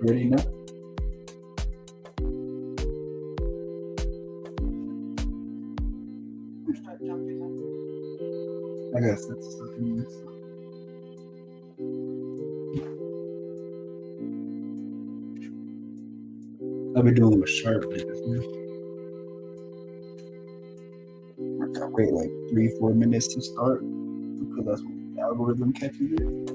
Ready now? I guess that's something. I've been doing with sharp videos. I gotta wait like 3-4 minutes to start because that's when the algorithm catches it.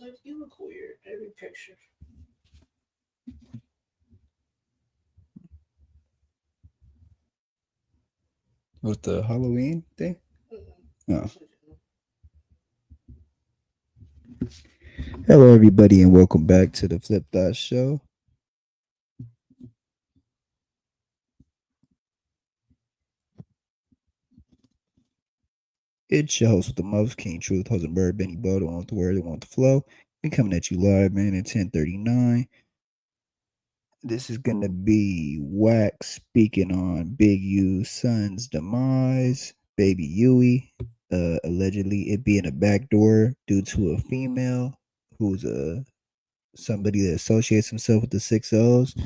Like, you look weird every picture. With the Halloween thing? No. Hello, everybody, and welcome back to the Flip Dot Show. It's your host with the most, King Truth, Hosenberg, Benny Bo, the one with the word, the one with the flow. We're coming at you live, man, at 10:39. This is going to be Wack speaking on Big U's son's demise, baby Yui, allegedly it being a backdoor due to a female who's somebody that associates himself with the 6 O's.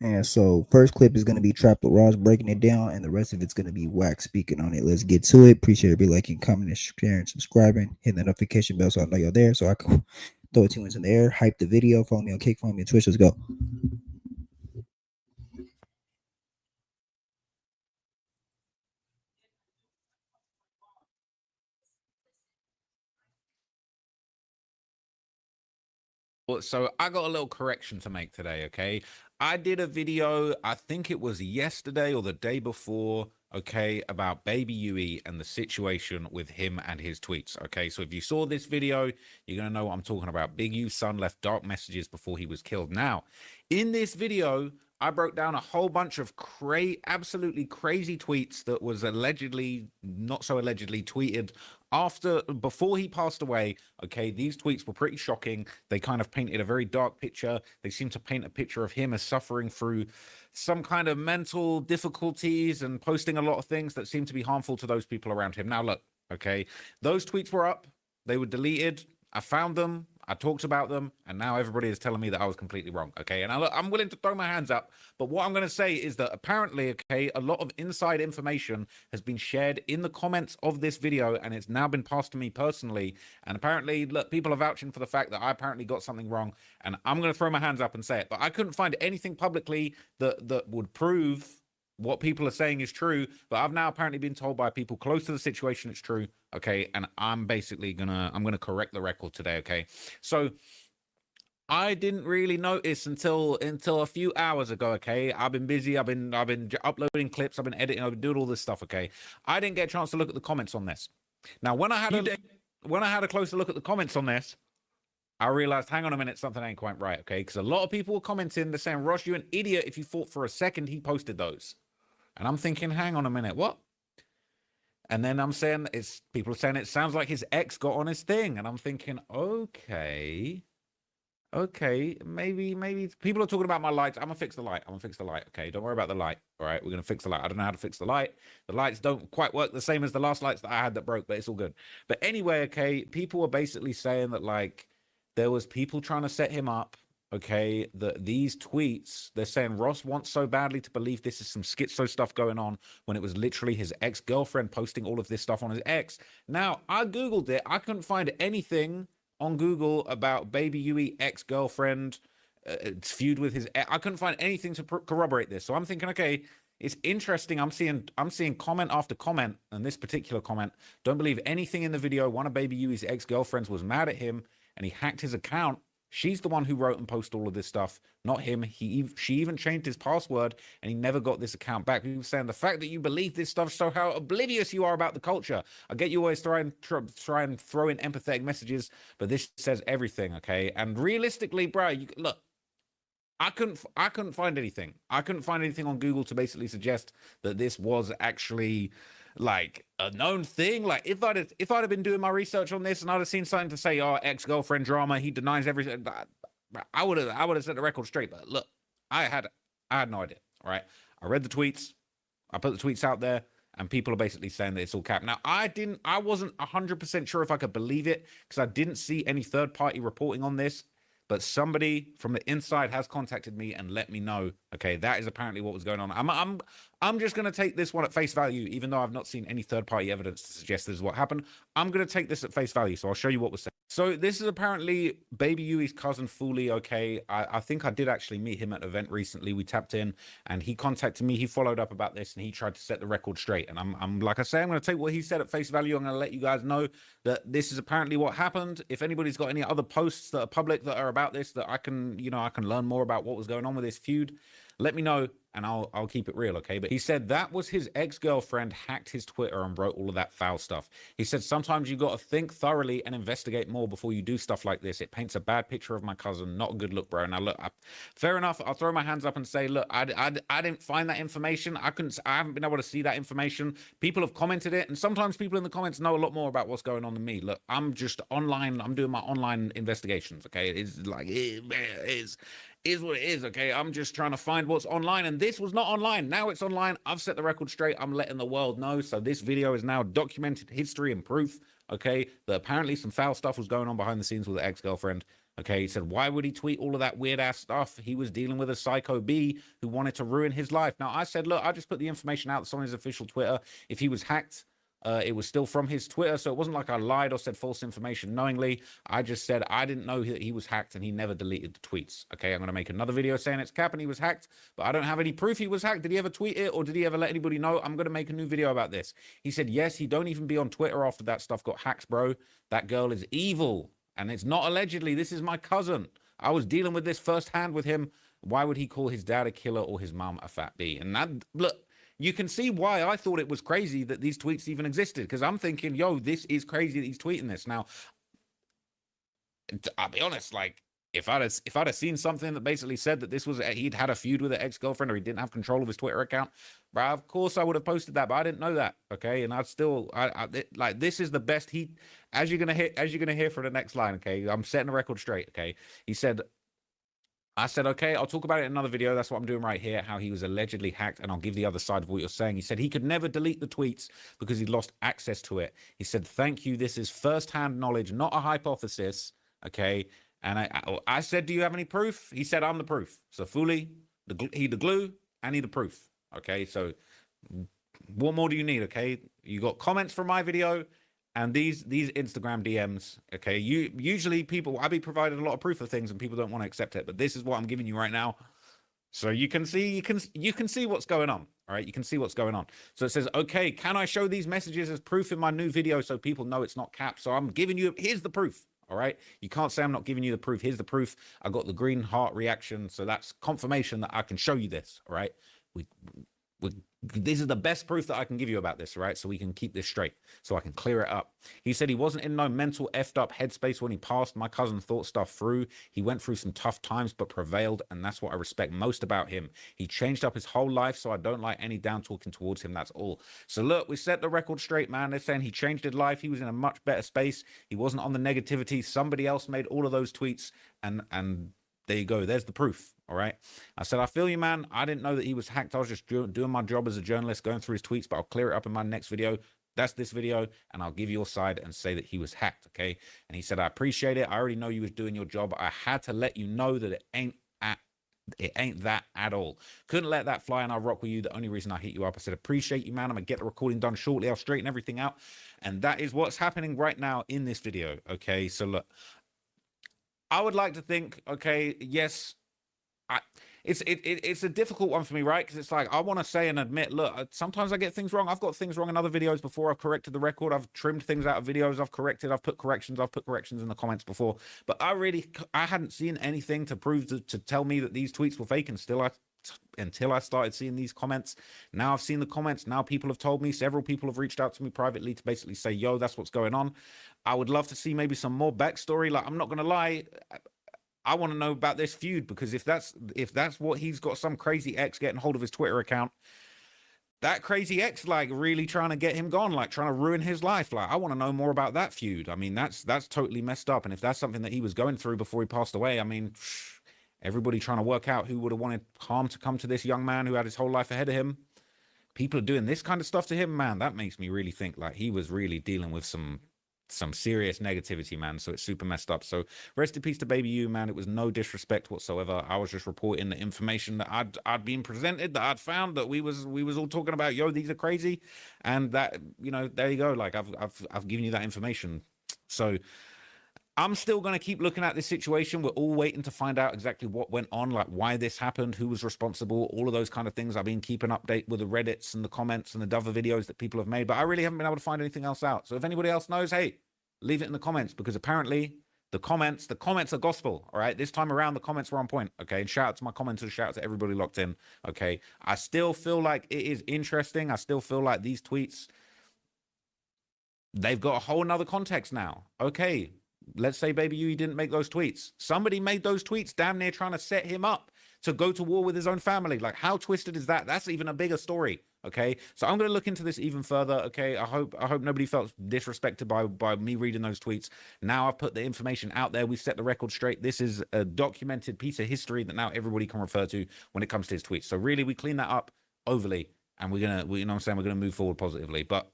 And so, first clip is going to be Trap with Ross breaking it down, and the rest of it's going to be Wack speaking on it. Let's get to it. Appreciate everybody liking, commenting, sharing, subscribing, hitting the notification bell so I know you're there, so I can throw it 2 minutes in the air, hype the video, follow me on Kick, follow me on Twitch. Let's go. So I got a little correction to make today, okay? I did a video, I think it was yesterday or the day before, okay, about Baby Yui and the situation with him and his tweets, okay? So if you saw this video, you're going to know what I'm talking about. Big U's son left dark messages before he was killed. Now, in this video, I broke down a whole bunch of absolutely crazy tweets that was allegedly, not so allegedly, tweeted before he passed away. Okay, these tweets were pretty shocking. They kind of painted a very dark picture. They seem to paint a picture of him as suffering through some kind of mental difficulties and posting a lot of things that seem to be harmful to those people around him. Now, look, okay, those tweets were up. They were deleted. I found them. I talked about them, and now everybody is telling me that I was completely wrong, okay? And I'm willing to throw my hands up, but what I'm going to say is that apparently, okay, a lot of inside information has been shared in the comments of this video, and it's now been passed to me personally, and apparently, look, people are vouching for the fact that I apparently got something wrong, and I'm going to throw my hands up and say it, but I couldn't find anything publicly that would prove what people are saying is true, but I've now apparently been told by people close to the situation it's true, okay? And I'm basically gonna correct the record today, okay? So I didn't really notice until a few hours ago. Okay, I've been busy. I've been uploading clips. I've been editing. I've been doing all this stuff. Okay, I didn't get a chance to look at the comments on this. Now, when I had a closer look at the comments on this, I realized, hang on a minute, something ain't quite right. Okay, because a lot of people were commenting. They're saying, "Ross, you an idiot if you thought for a second he posted those." And I'm thinking, hang on a minute, what? And then I'm saying people are saying it sounds like his ex got on his thing, and I'm thinking, okay, maybe people are talking about my lights. I'm gonna fix the light. Okay, don't worry about the light. All right, we're gonna fix the light. I don't know how to fix the light. The lights don't quite work the same as the last lights that I had that broke, but it's all good. But anyway, okay, people were basically saying that like there was people trying to set him up. Okay, that these tweets, they're saying Ross wants so badly to believe this is some schizo stuff going on when it was literally his ex-girlfriend posting all of this stuff on his ex. Now, I Googled it. I couldn't find anything on Google about Baby Yui ex-girlfriend feud with his ex. I couldn't find anything to corroborate this. So I'm thinking, okay, it's interesting. I'm seeing comment after comment, and this particular comment, don't believe anything in the video. One of Baby Yui's ex-girlfriends was mad at him and he hacked his account. She's the one who wrote and posted all of this stuff, not him. She even changed his password, and he never got this account back. People saying the fact that you believe this stuff shows how oblivious you are about the culture. I get you always try and throw in empathetic messages, but this says everything, okay? And realistically, bro, look. I couldn't find anything. I couldn't find anything on Google to basically suggest that this was actually like a known thing. Like if I'd have been doing my research on this and I'd have seen something to say, oh, ex-girlfriend drama, he denies everything, I would have set the record straight. But look, I had no idea. All right, I read the tweets, I put the tweets out there, and people are basically saying that it's all cap. Now, I wasn't 100% sure if I could believe it because I didn't see any third-party reporting on this. But somebody from the inside has contacted me and let me know. Okay, that is apparently what was going on. I'm just going to take this one at face value, even though I've not seen any third-party evidence to suggest this is what happened. I'm going to take this at face value, so I'll show you what was said. So this is apparently Baby Yui's cousin Foolie. Okay, I think I did actually meet him at an event recently. We tapped in, and he contacted me. He followed up about this, and he tried to set the record straight. And I'm like I say, I'm going to take what he said at face value. I'm going to let you guys know that this is apparently what happened. If anybody's got any other posts that are public that are about this, that I can learn more about what was going on with this feud, let me know, and I'll keep it real, okay? But he said that was his ex-girlfriend hacked his Twitter and wrote all of that foul stuff. He said, sometimes you got to think thoroughly and investigate more before you do stuff like this. It paints a bad picture of my cousin. Not a good look, bro. Now, look, fair enough. I'll throw my hands up and say, look, I didn't find that information. I haven't been able to see that information. People have commented it, and sometimes people in the comments know a lot more about what's going on than me. Look, I'm just online. I'm doing my online investigations, okay? It's like, it is what it is, okay? I'm just trying to find what's online, and this was not online. Now it's online. I've set the record straight. I'm letting the world know. So this video is now documented history and proof, okay, that apparently some foul stuff was going on behind the scenes with the ex-girlfriend. Okay, he said, why would he tweet all of that weird-ass stuff? He was dealing with a psycho B who wanted to ruin his life. Now, I said, look, I just put the information out that's on his official Twitter. If he was hacked, it was still from his Twitter, so it wasn't like I lied or said false information knowingly. I just said I didn't know that he was hacked, and he never deleted the tweets. Okay, I'm going to make another video saying it's cap and he was hacked, but I don't have any proof he was hacked. Did he ever tweet it, or did he ever let anybody know? I'm going to make a new video about this. He said, yes, he don't even be on Twitter after that stuff got hacked, bro. That girl is evil, and it's not allegedly. This is my cousin. I was dealing with this firsthand with him. Why would he call his dad a killer or his mom a fat B? And that, look, you can see why I thought it was crazy that these tweets even existed, because I'm thinking, yo, this is crazy that he's tweeting this. Now, I'll be honest, like, if I'd have seen something that basically said that this was he'd had a feud with an ex-girlfriend or he didn't have control of his Twitter account, bro, of course I would have posted that, but I didn't know that, okay? And I'd still, like, this is the best he, as you're gonna hear for the next line, okay? I'm setting the record straight, okay? I said, okay, I'll talk about it in another video. That's what I'm doing right here, how he was allegedly hacked, and I'll give the other side of what you're saying. He said he could never delete the tweets because he lost access to it. He said, thank you. This is firsthand knowledge, not a hypothesis, okay? And I said, do you have any proof? He said, I'm the proof. So Foolie, he the glue, and he the proof, okay? So what more do you need, okay? You got comments from my video, and these Instagram DMs, okay, usually I be provided a lot of proof of things and people don't want to accept it, but this is what I'm giving you right now. So you can see what's going on. All right, you can see what's going on. So it says, okay, can I show these messages as proof in my new video so people know it's not cap? So I'm giving you, here's the proof. All right. You can't say I'm not giving you the proof. Here's the proof. I got the green heart reaction. So that's confirmation that I can show you this. All right. We this is the best proof that I can give you about this, right? So we can keep this straight, so I can clear it up. He said he wasn't in no mental effed up headspace when he passed. My cousin thought stuff through. He went through some tough times, but prevailed, and that's what I respect most about him. He changed up his whole life, so I don't like any down talking towards him. That's all. So look, we set the record straight, man. They're saying he changed his life. He was in a much better space. He wasn't on the negativity. Somebody else made all of those tweets, and there you go. There's the proof. All right. I said, I feel you, man. I didn't know that he was hacked. I was just doing my job as a journalist, going through his tweets, but I'll clear it up in my next video. That's this video, and I'll give you your side and say that he was hacked. Okay. And he said, I appreciate it. I already know you was doing your job. I had to let you know that it ain't that at all. Couldn't let that fly, and I'll rock with you. The only reason I hit you up, I said, appreciate you, man. I'm gonna get the recording done shortly. I'll straighten everything out. And that is what's happening right now in this video. Okay. So look, I would like to think, okay, yes, it's a difficult one for me, right? Because it's like, I want to say and admit, look, sometimes I get things wrong. I've got things wrong in other videos before. I've corrected the record. I've trimmed things out of videos. I've corrected. I've put corrections in the comments before. But I hadn't seen anything to prove to tell me that these tweets were fake. And until I started seeing these comments. Now I've seen the comments. Now people have told me. Several people have reached out to me privately to basically say, yo, that's what's going on. I would love to see maybe some more backstory. Like, I'm not going to lie. I want to know about this feud, because if that's what he's got, some crazy ex getting hold of his Twitter account, that crazy ex like really trying to get him gone, like trying to ruin his life. Like, I want to know more about that feud. I mean, that's totally messed up. And if that's something that he was going through before he passed away, I mean, everybody trying to work out who would have wanted harm to come to this young man who had his whole life ahead of him. People are doing this kind of stuff to him, man. That makes me really think like he was really dealing with some serious negativity, man. So it's super messed up. So rest in peace to baby you, man. It was no disrespect whatsoever. I was just reporting the information that I'd been presented, that I'd found, that we was all talking about, yo, these are crazy. And that, you know, there you go. Like I've given you that information. So I'm still going to keep looking at this situation. We're all waiting to find out exactly what went on, like why this happened, who was responsible, all of those kind of things. I've been keeping update with the Reddits and the comments and the other videos that people have made, but I really haven't been able to find anything else out. So if anybody else knows, hey, leave it in the comments, because apparently the comments are gospel. All right. This time around, the comments were on point. Okay. And shout out to my commenters, shout out to everybody locked in. Okay. I still feel like it is interesting. I still feel like these tweets, they've got a whole nother context now. Okay. Let's say baby you didn't make those tweets. Somebody made those tweets damn near trying to set him up to go to war with his own family. Like, how twisted is that? That's even a bigger story. Okay. So I'm going to look into this even further. Okay. I hope nobody felt disrespected by me reading those tweets. Now I've put the information out there. We've set the record straight. This is a documented piece of history that now everybody can refer to when it comes to his tweets. So really, we clean that up overly, and you know what I'm saying? We're going to move forward positively. But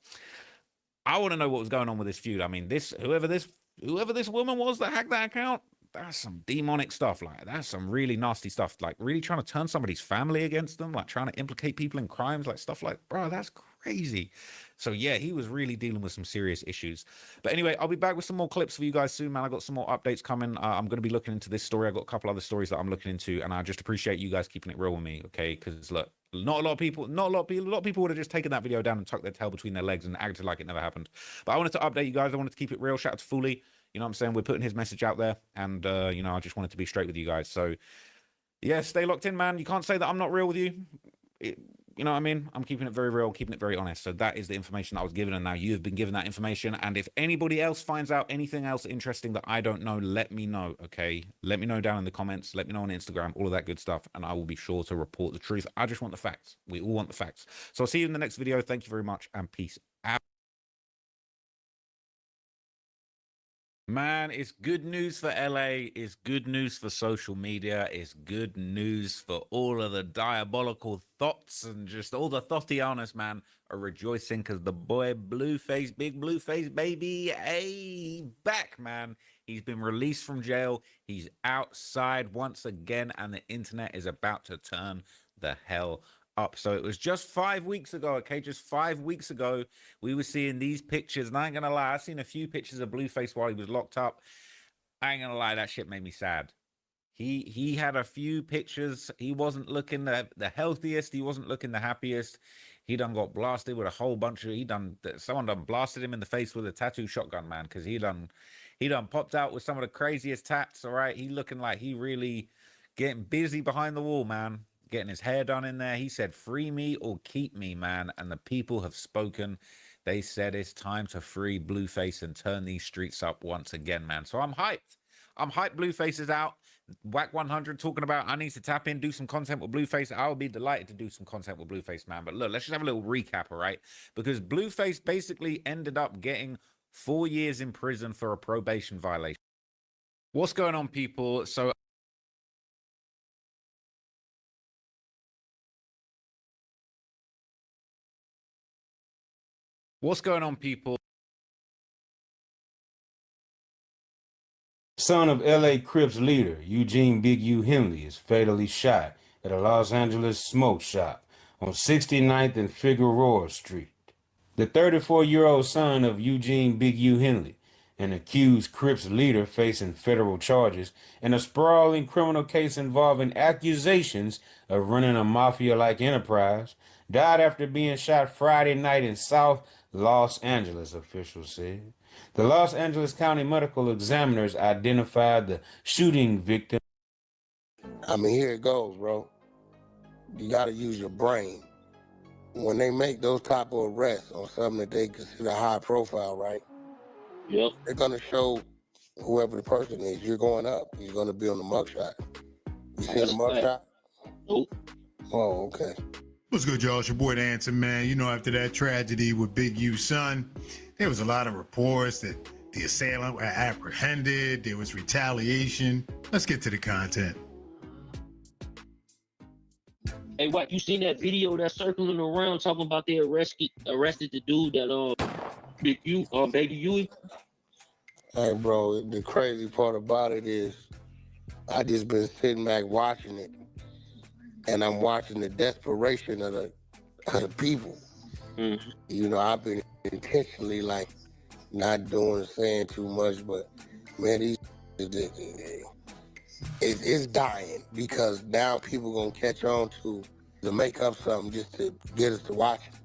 I want to know what was going on with this feud. I mean, whoever this woman was that hacked that account, that's some demonic stuff. Like, that's some really nasty stuff. Like, really trying to turn somebody's family against them, like trying to implicate people in crimes, like stuff like, bro, that's crazy. So yeah, he was really dealing with some serious issues. But anyway, I'll be back with some more clips for you guys soon, man. I got some more updates coming. I'm going to be looking into this story. I got a couple other stories that I'm looking into, and I just appreciate you guys keeping it real with me. Okay. Cause look, a lot of people would have just taken that video down and tucked their tail between their legs and acted like it never happened. But I wanted to update you guys. I wanted to keep it real. Shout out to Fully. You know what I'm saying? We're putting his message out there, and you know, I just wanted to be straight with you guys. So yeah, stay locked in, man. You can't say that I'm not real with you. You know what I mean? I'm keeping it very real, keeping it very honest. So that is the information that I was given, and now you have been given that information. And if anybody else finds out anything else interesting that I don't know, let me know, okay? Let me know down in the comments. Let me know on Instagram, all of that good stuff, and I will be sure to report the truth. I just want the facts. We all want the facts. So I'll see you in the next video. Thank you very much, and peace out. Man, it's good news for LA. It's good news for social media. It's good news for all of the diabolical thoughts, and just all the Thotianas, man, are rejoicing because the boy Blueface, big Blueface baby, hey, back, man. He's been released from jail. He's outside once again, and the internet is about to turn the hell up. So it was just 5 weeks ago, okay? Just 5 weeks ago, we were seeing these pictures, and I ain't gonna lie, I've seen a few pictures of Blueface while he was locked up. I ain't gonna lie, that shit made me sad. He had a few pictures. He wasn't looking the healthiest. He wasn't looking the happiest. He done got blasted with a whole bunch of, someone done blasted him in the face with a tattoo shotgun, man, because he done He done popped out with some of the craziest tats. All right, he looking like he really getting busy behind the wall, man. Getting his hair done in there. He said, "Free me or keep me, man." And the people have spoken. They said it's time to free Blueface and turn these streets up once again, man. So I'm hyped. I'm hyped. Blueface is out. Wack 100 talking about I need to tap in, do some content with Blueface. I would be delighted to do some content with Blueface, man. But look, let's just have a little recap, all right? Because Blueface basically ended up getting 4 years in prison for a probation violation. What's going on, people? So what's going on, people? Son of L.A. Crips leader Eugene Big U Henley is fatally shot at a Los Angeles smoke shop on 69th and Figueroa Street. The 34-year-old son of Eugene Big U Henley, an accused Crips leader facing federal charges in a sprawling criminal case involving accusations of running a mafia-like enterprise, died after being shot Friday night in South Los Angeles, officials said. The Los Angeles County Medical Examiners identified the shooting victim. I mean, here it goes, bro. You got to use your brain. When they make those type of arrests on something that they consider high profile, right? Yep. They're going to show whoever the person is. You're going up. You're going to be on the mugshot. You see the mugshot? Nope. Oh, okay. What's good, y'all? It's your boy, the Answer Man. You know, after that tragedy with Big U's son, there was a lot of reports that the assailant were apprehended. There was retaliation. Let's get to the content. Hey, Wack, you seen that video that's circling around talking about they arrested the dude that Baby Huey? Hey, bro, the crazy part about it is I just been sitting back watching it, and I'm watching the desperation of the people. Mm-hmm. You know, I've been intentionally like not doing, saying too much, but man, it's dying because now people gonna catch on to make up something just to get us to watch it.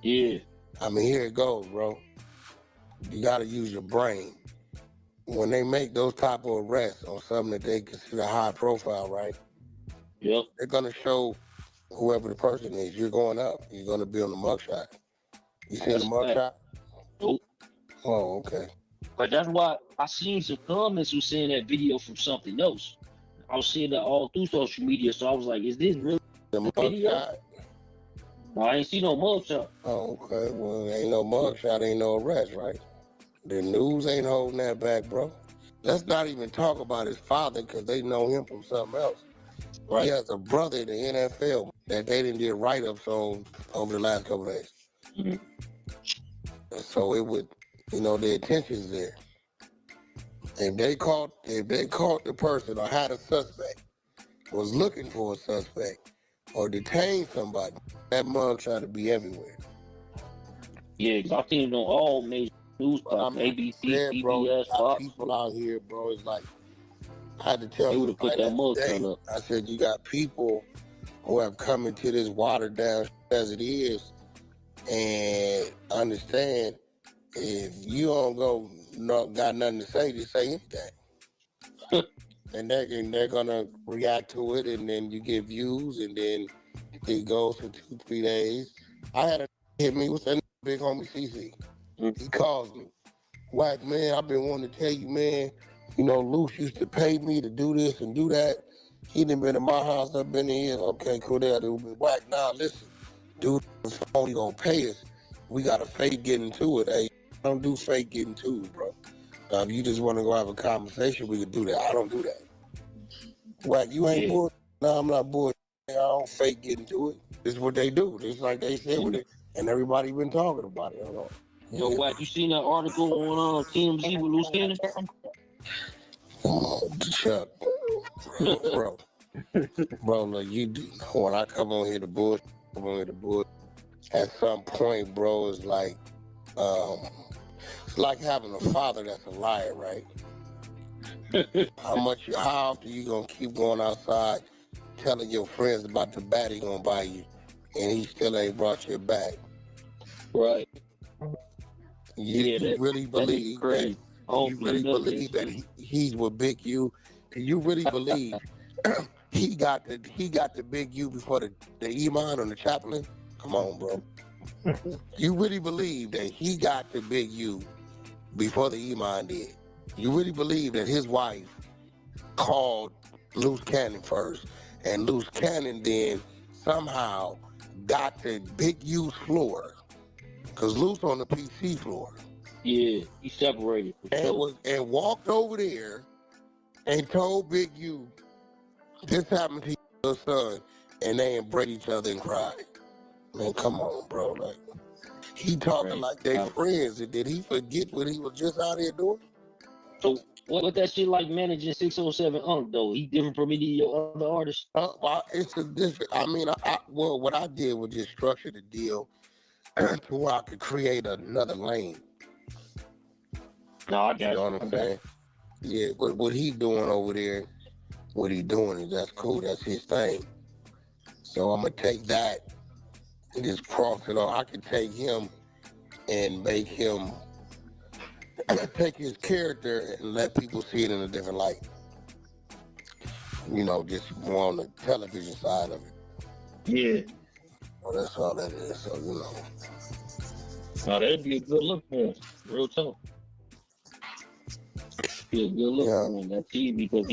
Yeah. I mean, here it goes, bro. You gotta use your brain. When they make those type of arrests on something that they consider high profile, right? Yep. They're gonna show whoever the person is. You're going up. You're gonna be on the mugshot. You see the mugshot? Nope. Oh, okay. But that's why I seen some comments who saying that video from something else. I was seeing that all through social media, so I was like, is this really The mugshot? No, I ain't see no mugshot. Oh, okay. Well, ain't no mugshot, ain't no arrest, right? The news ain't holding that back, bro. Let's not even talk about his father because they know him from something else. Right. He has a brother in the NFL that they didn't get write-ups on over the last couple of days. Mm-hmm. So it would, you know, the attention's there. If they caught the person or had a suspect, was looking for a suspect, or detained somebody, that mug tried to be everywhere. Yeah, because I seen it on all major news platforms, ABC, PBS, Fox. People out here, bro, it's like, I had to tell they would have put that mug up. I said, you got people who have come into this watered down as it is, and understand if you don't go, got nothing to say, just say anything. And they're gonna react to it, and then you get views, and then it goes for 2-3 days. I had a hit me with that big homie CC. He calls me, Wack, man, I've been wanting to tell you, man, you know, Luce used to pay me to do this and do that. He done been in my house, I've been in here. Okay, cool, there, dude. Wack, now listen, dude, the phone, he gonna pay us. We gotta fake getting to it. Hey, I don't do fake getting to it, bro. If you just want to go have a conversation, we can do that. I don't do that. Wack, you ain't bored? No, I'm not bored. I don't fake getting to it. This is what they do. It's like they said with it, and everybody been talking about it. Hold on. Yo, Wack, you seen that article on TMZ with Loose Cannon? Oh, Chuck. Bro. Bro, look, you do know when I come on here to bullshit, at some point, bro, it's like having a father that's a liar, right? How often you gonna keep going outside telling your friends about the bat he gonna buy you, and he still ain't brought you back? Right. You really believe Oh, You yeah, really believe that he's with Big U? You really believe he got the Big U before the Iman or the Chaplain? Come on, bro. You really believe that he got the Big U before the Iman did? You really believe that his wife called Loose Cannon first, and Loose Cannon then somehow got to Big U's floor, because Loose on the PC floor, Yeah, he separated for sure. and walked over there and told Big U this happened to your son, and they embraced each other and cried. Man, come on, bro. Like, he talking Right. like they friends, and did he forget what he was just out here doing? So what that shit like managing 607 Unk though? He different from any of your other artists? Well, it's a different. I mean, well, what I did was just structure the deal to where I could create another lane. No, I You got know what I'm saying? Yeah, but what he doing over there, what he doing is that's cool. That's his thing. So I'm gonna take that and just cross it off. I can take him and make him take his character and let people see it in a different light. You know, just more on the television side of it. Yeah. Well, that's all that is. So, you know. No, that'd be a good look for him. Real talk. Be a good look for him, that TV, because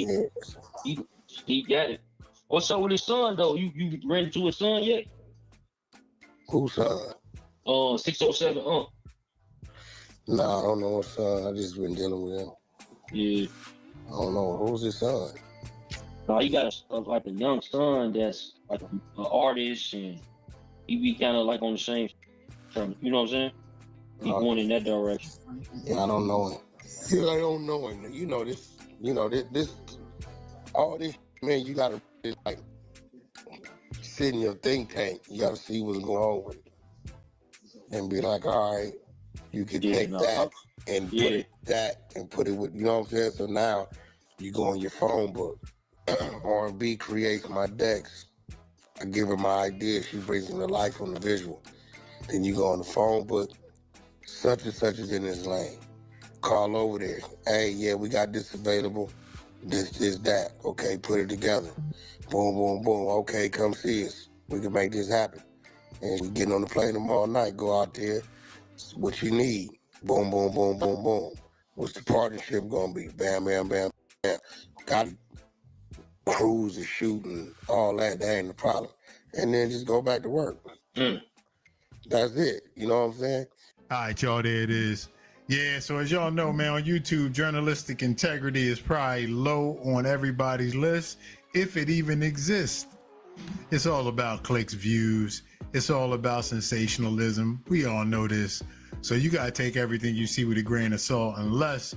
he got it. What's up with his son though? You ran into his son yet? Whose son? 607 Nah, I don't know his son. I just been dealing with him. Yeah. I don't know. Who's his son? No, he got like a young son that's like an artist, and he be kind of like on the same, you know what I'm saying? He going in that direction. Yeah, I don't know him. Yeah, I don't know him. You know this. You know this. All this, man. You gotta like sit in your think tank. You gotta see what's going on with it, and be like, all right, you can take that and put it with. You know what I'm saying? So now you go on your phone book. R&B creates my decks. I give her my idea. She brings it to life on the visual. Then you go on the phone book. Such and such is in this lane. Call over there. Hey, yeah, we got this available. This, that. Okay, put it together. Boom, boom, boom. Okay, come see us. We can make this happen. And we getting on the plane tomorrow night. Go out there. What you need. Boom, boom, boom, boom, boom. What's the partnership gonna be? Bam, bam, bam, bam. Got crews and shooting, all that. That ain't the problem. And then just go back to work. That's it. You know what I'm saying? All right, y'all, there it is. Yeah, so as y'all know, man, on YouTube, journalistic integrity is probably low on everybody's list, if it even exists. It's all about clicks, views. It's all about sensationalism. We all know this. So you got to take everything you see with a grain of salt, unless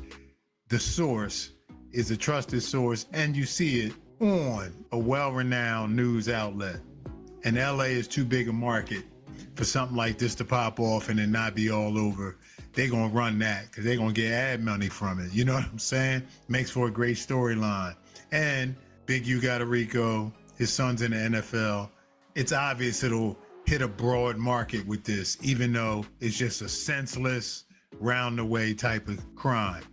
the source is a trusted source and you see it on a well-renowned news outlet. And LA is too big a market for something like this to pop off and then not be all over. They're going to run that because they're going to get ad money from it. You know what I'm saying? Makes for a great storyline. And Big U got a Rico, his son's in the NFL. It's obvious it'll hit a broad market with this, even though it's just a senseless, round the way type of crime.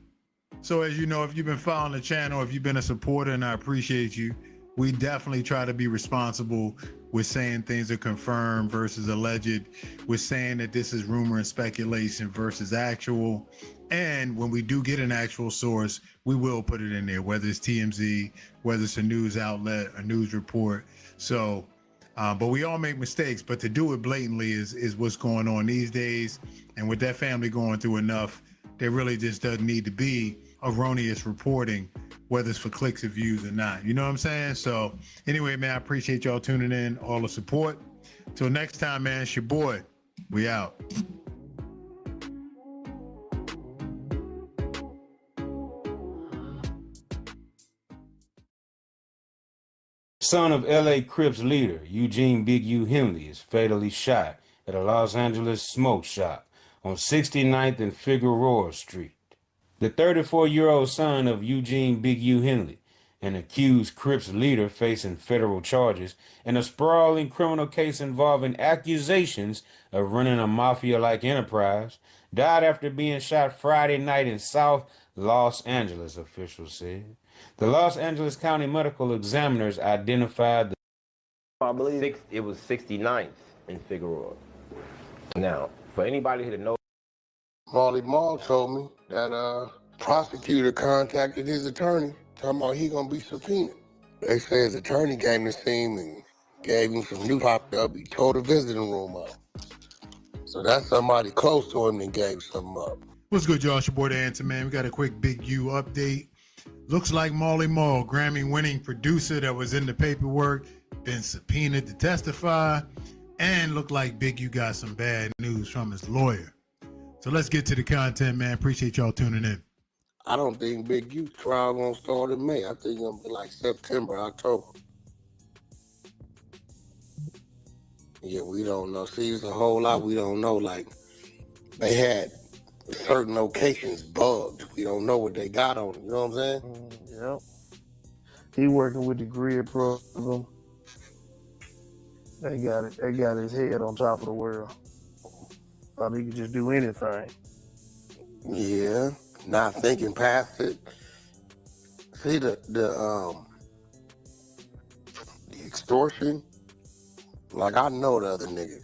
So as you know, if you've been following the channel, if you've been a supporter, and I appreciate you, we definitely try to be responsible with saying things are confirmed versus alleged. We're saying that this is rumor and speculation versus actual. And when we do get an actual source, we will put it in there, whether it's TMZ, whether it's a news outlet, a news report. So, but we all make mistakes, but to do it blatantly is what's going on these days. And with that family going through enough, there really just doesn't need to be erroneous reporting, whether it's for clicks or views or not. You know what I'm saying? So anyway, man, I appreciate y'all tuning in, all the support. Till next time, man, it's your boy. We out. Son of L.A. Crips leader Eugene Big U Henley is fatally shot at a Los Angeles smoke shop on 69th and Figueroa Street. The 34-year-old son of Eugene Big U Henley, an accused Crips leader facing federal charges in a sprawling criminal case involving accusations of running a mafia-like enterprise, died after being shot Friday night in South Los Angeles officials said. The Los Angeles County Medical Examiners identified the I believe it was 69th in Figueroa. Now, for anybody who knows, Marley Marl told me that prosecutor contacted his attorney, talking about he gonna be subpoenaed. They say his attorney came to see him and gave him some new popped up. He tore the visiting room up. So that's somebody close to him that gave something up. What's good, y'all? It's your boy, The Answer Man. We got a quick Big U update. Looks like Marley Marl, Grammy-winning producer that was in the paperwork, been subpoenaed to testify, and look like Big U got some bad news from his lawyer. So let's get to the content, man. Appreciate y'all tuning in. I don't think Big U trial gonna start in May. I think it's gonna be like September, October. Yeah, we don't know. See, it's a whole lot we don't know. Like, they had certain locations bugged. We don't know what they got on it. You know what I'm saying? Yep. He working with the grid program. They got it. They got his head on top of the world. Thought he could just do anything. Yeah, not thinking past it. See the extortion. Like, I know the other nigga.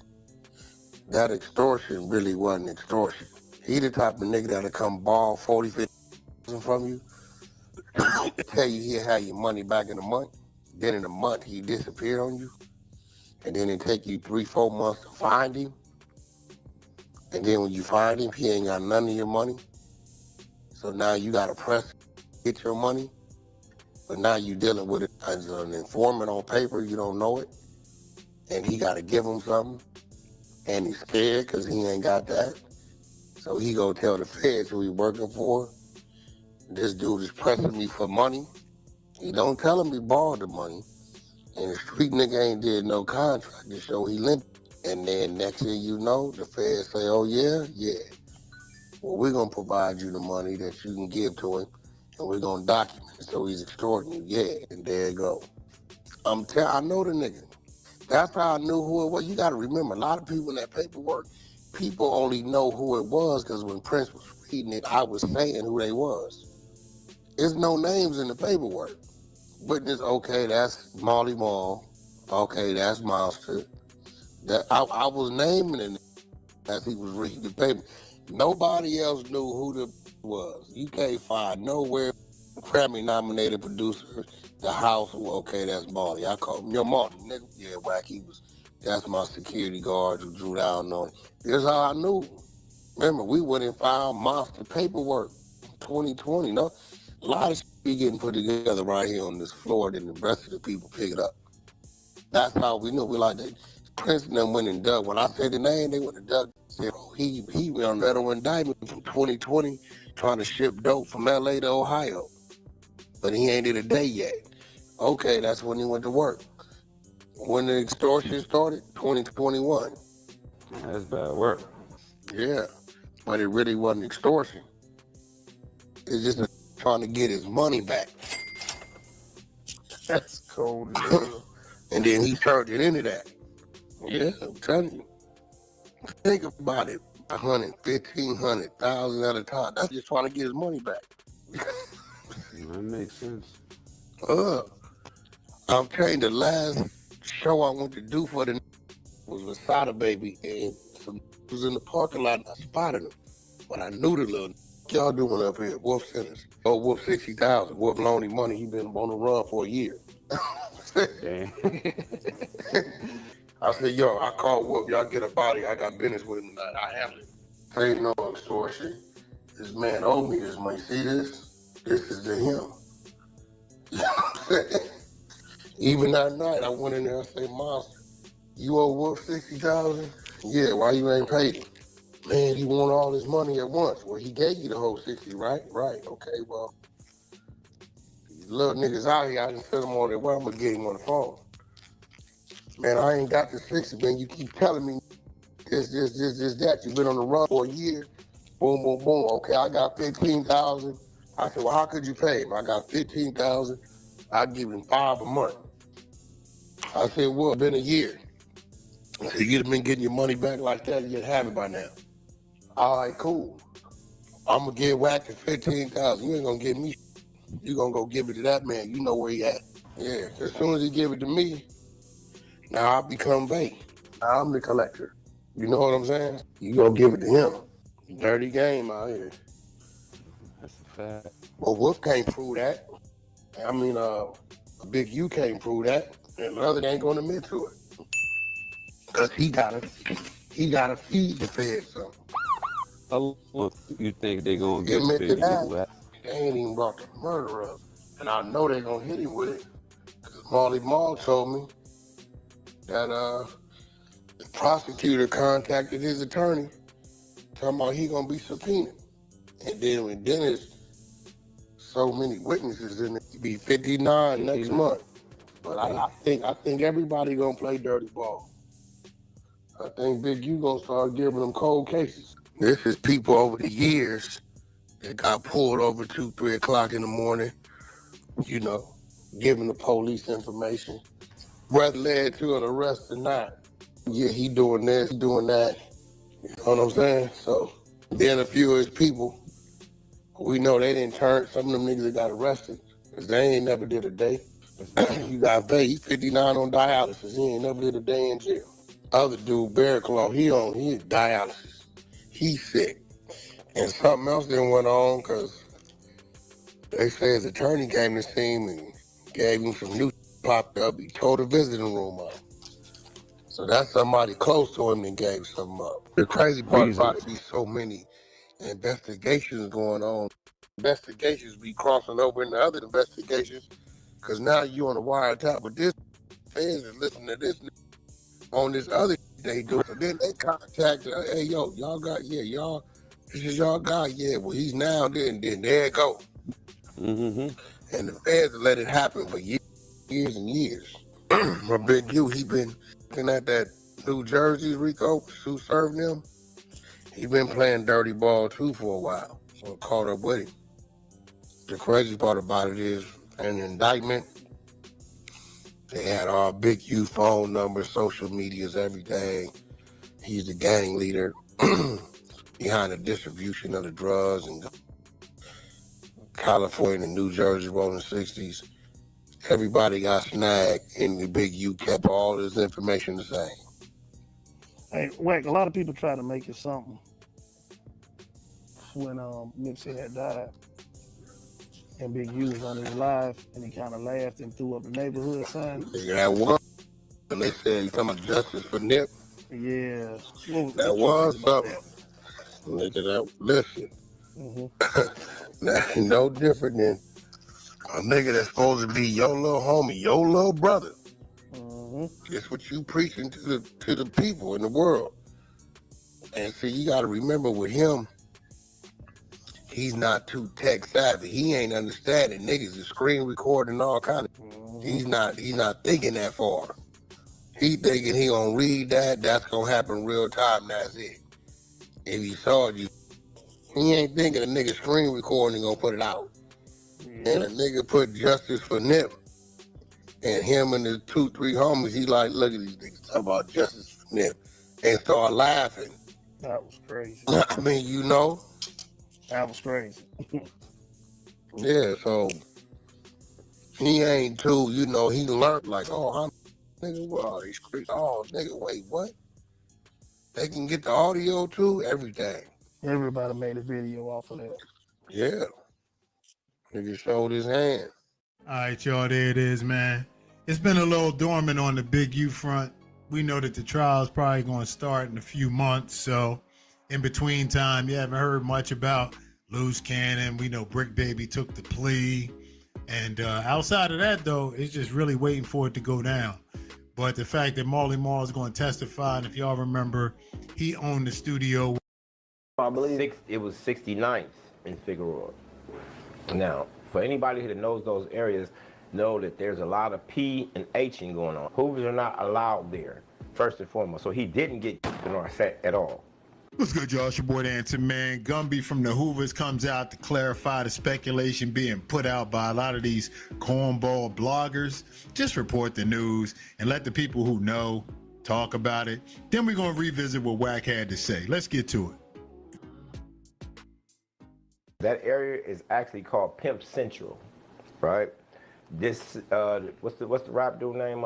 That extortion really wasn't extortion. He the type of nigga that'll come ball 40, 50,000 from you, tell you he'll have your money back in a month. Then in a month he disappeared on you, and then it take you 3, 4 months to find him. And then when you find him, he ain't got none of your money. So now you gotta press to get your money. But now you dealing with it as an informant on paper, you don't know it. And he gotta give him something. And he's scared because he ain't got that. So he go tell the feds who he working for, this dude is pressing me for money. He don't tell him he borrowed the money. And the street nigga ain't did no contract to show he lent. And then next thing you know, the feds say, oh yeah? Yeah. Well, we're gonna provide you the money that you can give to him, and we're gonna document it so he's extorting you. Yeah, and there you go. I know the nigga. That's how I knew who it was. You gotta remember, a lot of people in that paperwork, people only know who it was because when Prince was reading it, I was saying who they was. There's no names in the paperwork. Witness, okay, that's Marley Marl. Okay, that's Monster. That I was naming it as he was reading the paper. Nobody else knew who the was. You can't find nowhere. Grammy-nominated producer, the house. Okay, that's Marley. I call him, yo, Marley, nigga. Yeah, Wack. That's my security guard who drew down on it. Here's how I knew. Remember, we went and found Monster paperwork 2020. No, a lot of shit be getting put together right here on this floor, and the rest of the people pick it up. That's how we knew. We like that. Prince and them went and dug. When I said the name, they went and dug. Said, oh, he went on federal indictment from 2020 trying to ship dope from LA to Ohio. But he ain't did a day yet. Okay, that's when he went to work. When the extortion started, 2021. That's bad work. Yeah, but it really wasn't extortion. It's just trying to get his money back. That's cold as hell. And then he turned it into that. Yeah, I'm telling you. Think about it. 100, 1,500,000 at a time. That's just trying to get his money back. That makes sense. I'm telling you, the last show I went to do for the was with Sada Baby, and some was in the parking lot, and I spotted him. But I knew the little y'all doing up here, Wolf Centers. Oh, Wolf 60,000. Wolf loaning money. He been on the run for a year. Damn. I said, yo, I called Wolf. Y'all get up out of here. I got business with him tonight. I handle it. Ain't no extortion. This man owed me this money. See this? This is to him. You know what I'm saying? Even that night, I went in there and said, Monster, you owe Wolf 60,000? Yeah, why you ain't paid him? Man, he want all his money at once. Well, he gave you the whole 60, right? Right. Okay, well, these little niggas out here, I done sent them on their way. I'm gonna get him on the phone. Man, I ain't got the 60, man. You keep telling me this, that. You've been on the run for a year. Boom, boom, boom. Okay, I got 15,000. I said, well, how could you pay him? I got 15,000. I give him 5 a month. I said, well, it's been a year. So you'd have been getting your money back like that, you'd have it by now. All right, cool. I'm gonna get Wack for 15,000. You ain't gonna give me. You gonna go give it to that man. You know where he at. Yeah. As soon as he give it to me, now I become bait. Now I'm the collector. You know what I'm saying? You gonna give it to him. Dirty game out here. That's a fact. Well, Wolf can't prove that. I mean, Big U can't prove that. And the other ain't gonna admit to it. Cause he gotta feed the feds something. How long you think they gonna He get admit to Big U? that. They ain't even brought the murder up. And I know they gonna hit him with it. Cause Marley Marl told me that the prosecutor contacted his attorney talking about he gonna be subpoenaed. And then when Dennis so many witnesses in it, he be 59 next month. But I think everybody gonna play dirty ball. I think Big U gonna start giving them cold cases. This is people over the years that got pulled over 2, 3 o'clock in the morning, you know, giving the police information. Whether led to an arrest or not. Yeah, he doing this, he doing that. You know what I'm saying? So then a few of his people, we know they didn't turn, some of them niggas that got arrested, because they ain't never did a day. You got Vay, he's 59 on dialysis. He ain't never did a day in jail. Other dude, Bear Claw, he dialysis. He's sick. And something else then went on because they say his attorney came to see him and gave him some new popped up. He tore the visiting room up. So that's somebody close to him that gave something up. The crazy part about it be so many investigations going on. Investigations be crossing over into other investigations because now you on the wiretap with this fans and listen to this on this other they do. So then they contact, hey, yo, y'all got, y'all, this is y'all guy. Yeah, well, he's now, then there it go. Mm-hmm. And the feds let it happen for years and years. My Big U, he been looking at that New Jersey Rico who served him. He been playing dirty ball too for a while. So it caught up with him. The crazy part about it is, an indictment, they had all Big U phone numbers, social medias, everything. He's the gang leader behind the distribution of the drugs in California and New Jersey rolling 60s. Everybody got snagged, and the Big U kept all this information the same. Hey, Wack, a lot of people try to make it something when Nipsey had died and Big U was on his live and he kind of laughed and threw up the neighborhood sign. That was, and they said he's talking about justice for Nip. Yeah. That was something. Listen. Mm-hmm. That's no different than a nigga that's supposed to be your little homie, your little brother. Mm-hmm. It's what you preaching to the people in the world. And see, you got to remember with him, he's not too tech savvy. He ain't understanding niggas is screen recording all kind of. Mm-hmm. He's not thinking that far. He thinking he gonna read that's gonna happen real time. That's it. If he saw you, he ain't thinking a nigga screen recording gonna put it out. Yeah. And a nigga put justice for Nip, and him and the 2, 3 homies, he like, look at these niggas talking about justice for Nip, and start laughing. That was crazy. I mean, you know. That was crazy. Yeah, so he ain't too, you know, he learned like, oh, nigga, well, he's crazy. Oh, nigga, wait, what? They can get the audio too, everything. Everybody made a video off of that. Yeah. Nigga showed his hand. All right, y'all, there it is, man. It's been a little dormant on the Big U front. We know that the trial's probably going to start in a few months, so in between time, you haven't heard much about Loose Cannon. We know Brick Baby took the plea. And outside of that, though, it's just really waiting for it to go down. But the fact that Marley Marl is going to testify, and if y'all remember, he owned the studio. I believe it was 69th in Figueroa. Now, for anybody that knows those areas, know that there's a lot of P and Hing going on. Hoovers are not allowed there, first and foremost. So he didn't get in our set at all. What's good, y'all? It's your boy, Dancing Man. Gumby from the Hoovers comes out to clarify the speculation being put out by a lot of these cornball bloggers. Just report the news and let the people who know talk about it. Then we're going to revisit what Wack had to say. Let's get to it. That area is actually called Pimp Central, right? This what's the rap dude name?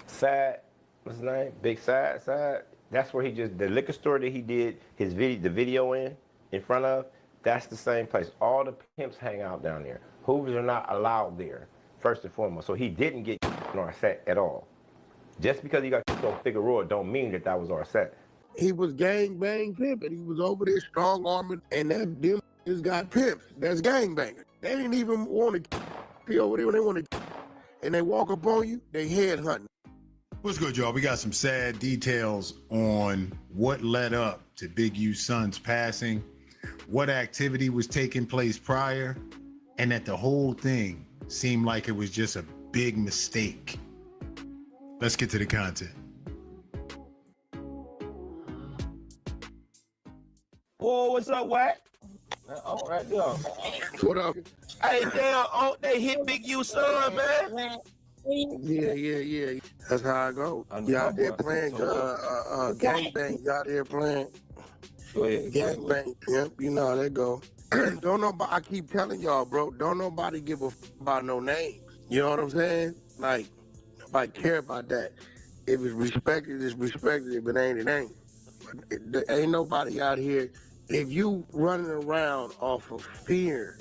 Sad, what's his name? Big Sad. That's where the liquor store that he did the video in front of. That's the same place. All the pimps hang out down there. Hoovers are not allowed there, first and foremost. So he didn't get on our set at all. Just because he got on Figueroa don't mean that was our set. He was gang bang pimping. He was over there strong arming, and that them just got pimps. That's gang banging. They didn't even want to be over there when they want to, and they walk up on you, they head hunting. What's good, y'all? We got some sad details on what led up to Big U's son's passing, what activity was taking place prior, and that the whole thing seemed like it was just a big mistake. Let's get to the content. Whoa, what's up, Wack? Oh, right there. What up? Hey, damn, oh, they hit Big U son, man. Yeah. That's how I go. You out there playing gang bang. You out there playing gang bang pimp. You know how that go. Don't nobody, I keep telling y'all, bro, don't nobody give a about no names. You know what I'm saying? Like, nobody care about that. If it's respected, it's respected. If it ain't, it ain't. There ain't nobody out here. If you running around off of fear,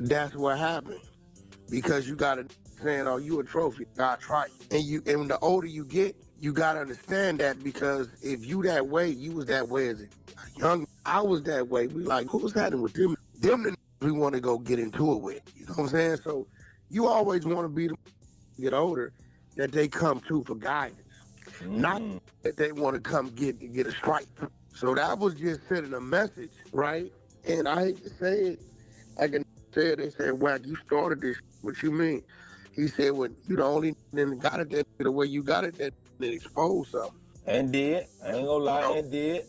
that's what happened. Because you gotta saying, "Oh, you a trophy, God try you." And the older you get, you gotta understand that, because if you that way, you was that way as a young. I was that way. We like, who's happening with them? Them we want to go get into it with. You know what I'm saying? So you always want to be the get older that they come to for guidance, not that they want to come get a strike. So that was just sending a message, right? And I hate to say it, I can say it. They said, "Wack, you started this." What you mean? He said, "When you the only then got it that the way you got it, that exposed something." And did. I ain't gonna lie, and did.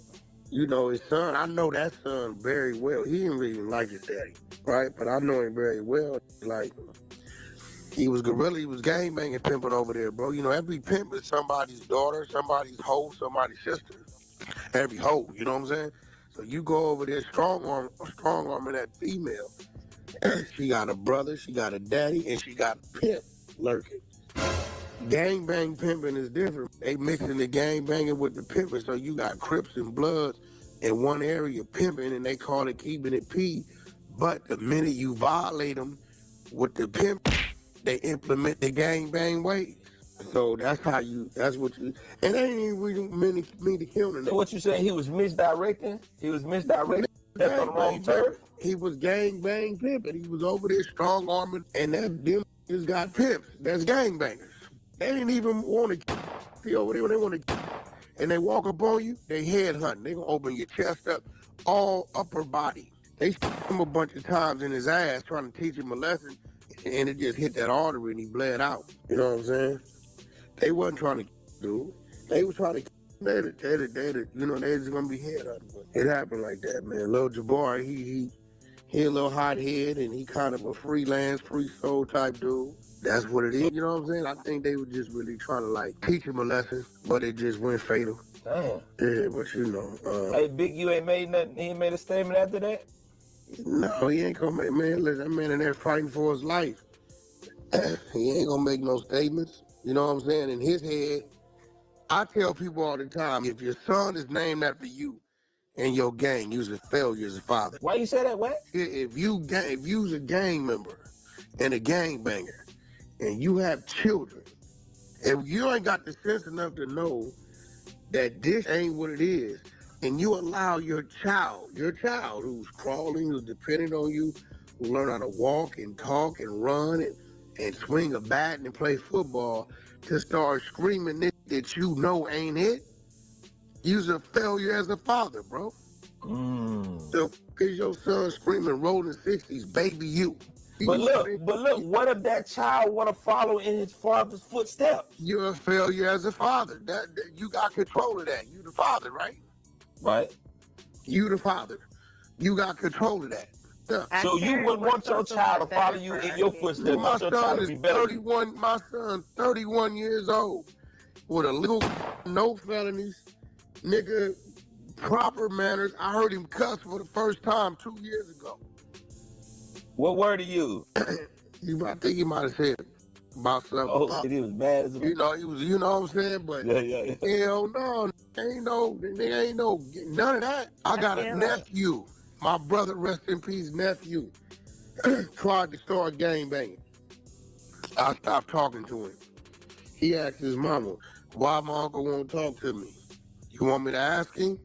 You know, his son, I know that son very well. He didn't really like his daddy, right? But I know him very well. Like, he was gorilla, he was gang banging, pimping over there, bro. You know, every pimp is somebody's daughter, somebody's hoe, somebody's sister. Every hoe, you know what I'm saying? So you go over there strong arming that female. She got a brother, she got a daddy, and she got a pimp lurking. Gang bang pimping is different. They mixing the gang banging with the pimping, so you got Crips and Bloods in one area pimping, and they call it keeping it P. But the minute you violate them with the pimp, they implement the gang bang ways. So that's what you, and they ain't even really mean to kill them. So what you saying, he was misdirecting? He was misdirecting? That's on the wrong turf? He was gang bang pimping. He was over there strong arming, and that them just got pimps. That's gang bangers. They didn't even want to be over there when they want to, and they walk up on you, they head hunting. They gonna open your chest up, all upper body. They him a bunch of times in his ass trying to teach him a lesson, and it just hit that artery and he bled out. You know what I'm saying? They wasn't trying to do. They was trying to. They you know, they just gonna be head hunting. It happened like that, man. Lil Jabbar, he a little hot head, and he kind of a freelance, free soul type dude. That's what it is. You know what I'm saying? I think they were just really trying to like teach him a lesson, but it just went fatal. Damn. Yeah, but you know. Hey, Big U ain't made nothing. He ain't made a statement after that? No, he ain't gonna make, man. Listen, that man in there fighting for his life. He ain't gonna make no statements. You know what I'm saying? In his head, I tell people all the time, if your son is named after you and your gang, you's a failure as a father. Why you say that, what? If you's a gang member and a gang banger and you have children, if you ain't got the sense enough to know that this ain't what it is, and you allow your child who's crawling, who's dependent on you, who learn how to walk and talk and run and swing a bat and play football, to start screaming this that you know ain't it, you's a failure as a father, bro. So, cause your son screaming rolling 60s, baby you. But look, what if that child want to follow in his father's footsteps? You're a failure as a father. That you got control of that. You the father, right? Right. You the father. You got control of that. Yeah. So you wouldn't want your child to follow you in your footsteps. My son is 31. My son's 31 years old with a little no felonies, nigga, proper manners. I heard him cuss for the first time 2 years ago. What word to use? I think he might have said about something. Oh, he was mad as a You know, he was, you know what I'm saying? But yeah. hell no, ain't no none of that. I got a nephew. My brother, rest in peace, nephew, tried to start gang banging. I stopped talking to him. He asked his mama, why my uncle won't talk to me? You want me to ask him?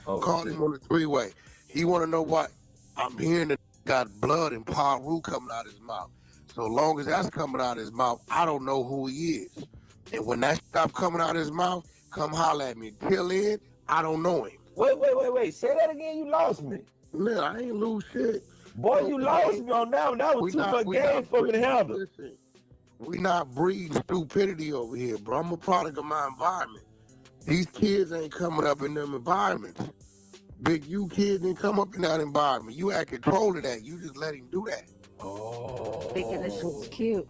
Called him on the three-way. He want to know what? I'm hearing that got blood and Paru coming out his mouth. So long as that's coming out his mouth, I don't know who he is. And when that stop coming out his mouth, come holler at me. Till then, I don't know him. Wait. Say that again. You lost me. Man, I ain't lose shit. Boy, you lost me on that one. That was too much game for me to handle. Listen, we not breeding stupidity over here, bro. I'm a product of my environment. These kids ain't coming up in them environments. Big U kids didn't come up in that environment. You had control of that. You just let him do that. Oh. Thinking this shit's cute.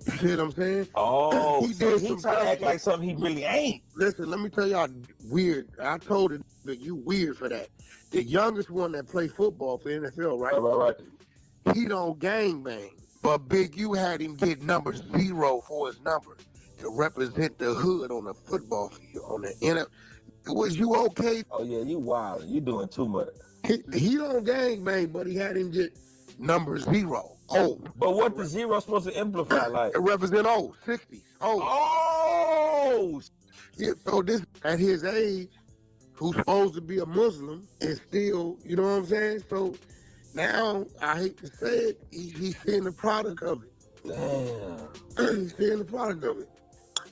You see what I'm saying? Oh, he so did he some trying to dumb act like shit. something he really ain't. Listen, let me tell y'all weird. I told it that you weird for that. The youngest one that play football for NFL, right? Right. He don't gang bang. But Big U had him get number 0 for his number to represent the hood on the football field, on the NFL. Was you okay? Oh yeah, you wild. You doing too much. He don't gang bang, but he had him get number 0. Oh. But what the 0 supposed to amplify like? It represent 60s. Oh. Yeah, so this at his age, who's supposed to be a Muslim, is still, you know what I'm saying? So now, I hate to say it, he's seeing the product of it. Damn. He's seeing the product of it.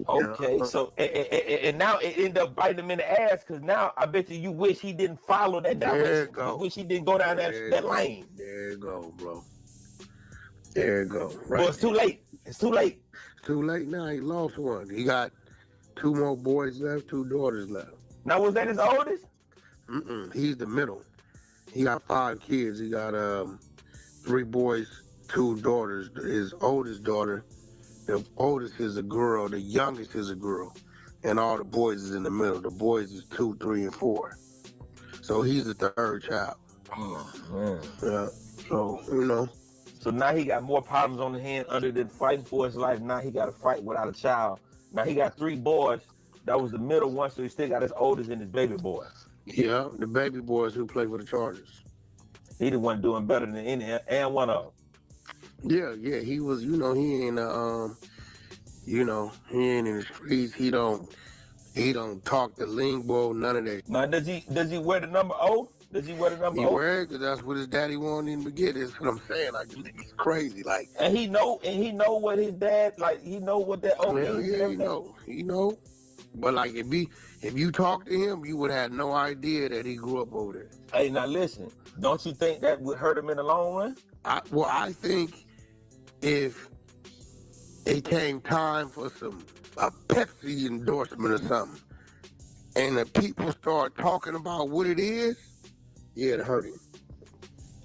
Okay, so and now it ended up biting him in the ass because now I bet you wish he didn't follow that direction. There you go. You wish he didn't go down that lane. There you go, bro. There you go. Right. Well, it's too late. It's too late. It's too late now. He lost one. He got 2 more boys left, 2 daughters left. Now, was that his oldest? He's the middle. He got 5 kids. He got 3 boys, 2 daughters. His oldest daughter, the oldest is a girl, the youngest is a girl, and all the boys is in the middle. The boys is 2, 3, and 4. So he's the 3rd child. Oh man. Yeah. So you know. So now he got more problems on the hand other than fighting for his life. Now he got to fight without a child. Now he got 3 boys. That was the middle one, so he still got his oldest and his baby boy. Yeah, the baby boys who play for the Chargers. He the one doing better than any and one of them. Yeah, he was. You know, he ain't. He ain't in the streets. He don't talk the lingo. None of that. Now does he wear the number O? Does he wear the number O? He wear it because that's what his daddy wanted him to get. That's what I'm saying. Like, it's crazy. Like, and he know what his dad like. He know what that O is. Yeah, he know. But like, if you talk to him, you would have no idea that he grew up over there. Hey, now listen. Don't you think that would hurt him in the long run? I think if it came time for a Pepsi endorsement or something, and the people start talking about what it is, yeah, it hurt him.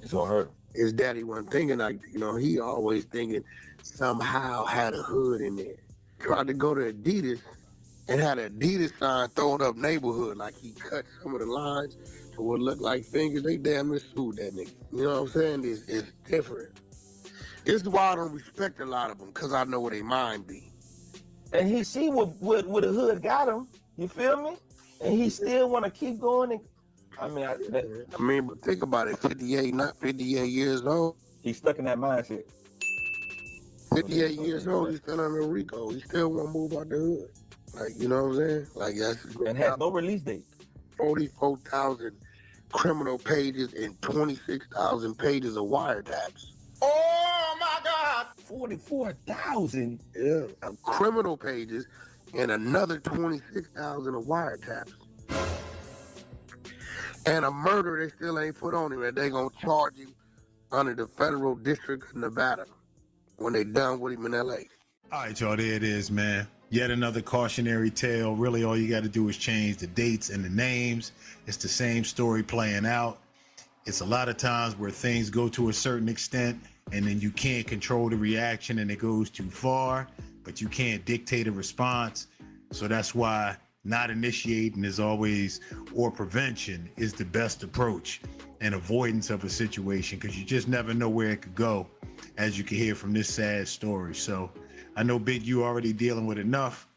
It's gonna hurt him. His daddy wasn't thinking like, he always thinking somehow had a hood in there. Tried to go to Adidas and had an Adidas sign thrown up neighborhood, like he cut some of the lines to what looked like fingers. They damn near sued that nigga. You know what I'm saying? It's different. This is why I don't respect a lot of them, because I know where they mind be. And he see what the hood got him. You feel me? And he still want to keep going. And but think about it. 58, not 58 years old. He's stuck in that mindset. 58 years old, he's still under RICO. He still won't move out the hood. Like, you know what I'm saying? Like, that's... And has no release date. 44,000 criminal pages and 26,000 pages of wiretaps. Oh my God! 44,000? Yeah, of criminal pages and another 26,000 of wiretaps. And a murder they still ain't put on him, and they gonna charge him under the federal district of Nevada when they done with him in LA. All right, y'all, there it is, man. Yet another cautionary tale. Really, all you got to do is change the dates and the names. It's the same story playing out. It's a lot of times where things go to a certain extent and then you can't control the reaction and it goes too far, but you can't dictate a response. So that's why not initiating is always, or prevention is the best approach, and avoidance of a situation, because you just never know where it could go, as you can hear from this sad story. So I know Big U already dealing with enough.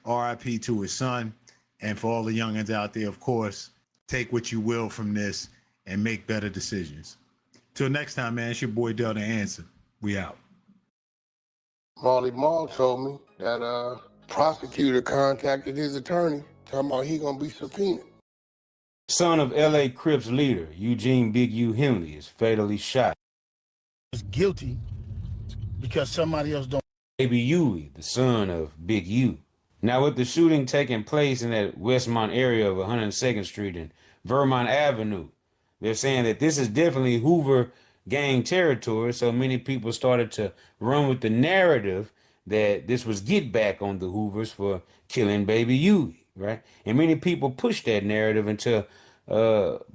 RIP to his son. And for all the youngins out there, of course, take what you will from this and make better decisions. Till next time, man, it's your boy Delta Answer. We out. Marley Marl told me that prosecutor contacted his attorney talking about he gonna be subpoenaed. Son of L.A. Crips leader Eugene Big U Henley is fatally shot. Is guilty because somebody else don't. Baby Huey, the son of Big U. Now, with the shooting taking place in that Westmont area of 102nd Street and Vermont Avenue, they're saying that this is definitely Hoover gang territory, so many people started to run with the narrative that this was get back on the Hoovers for killing Baby Huey, right? And many people pushed that narrative until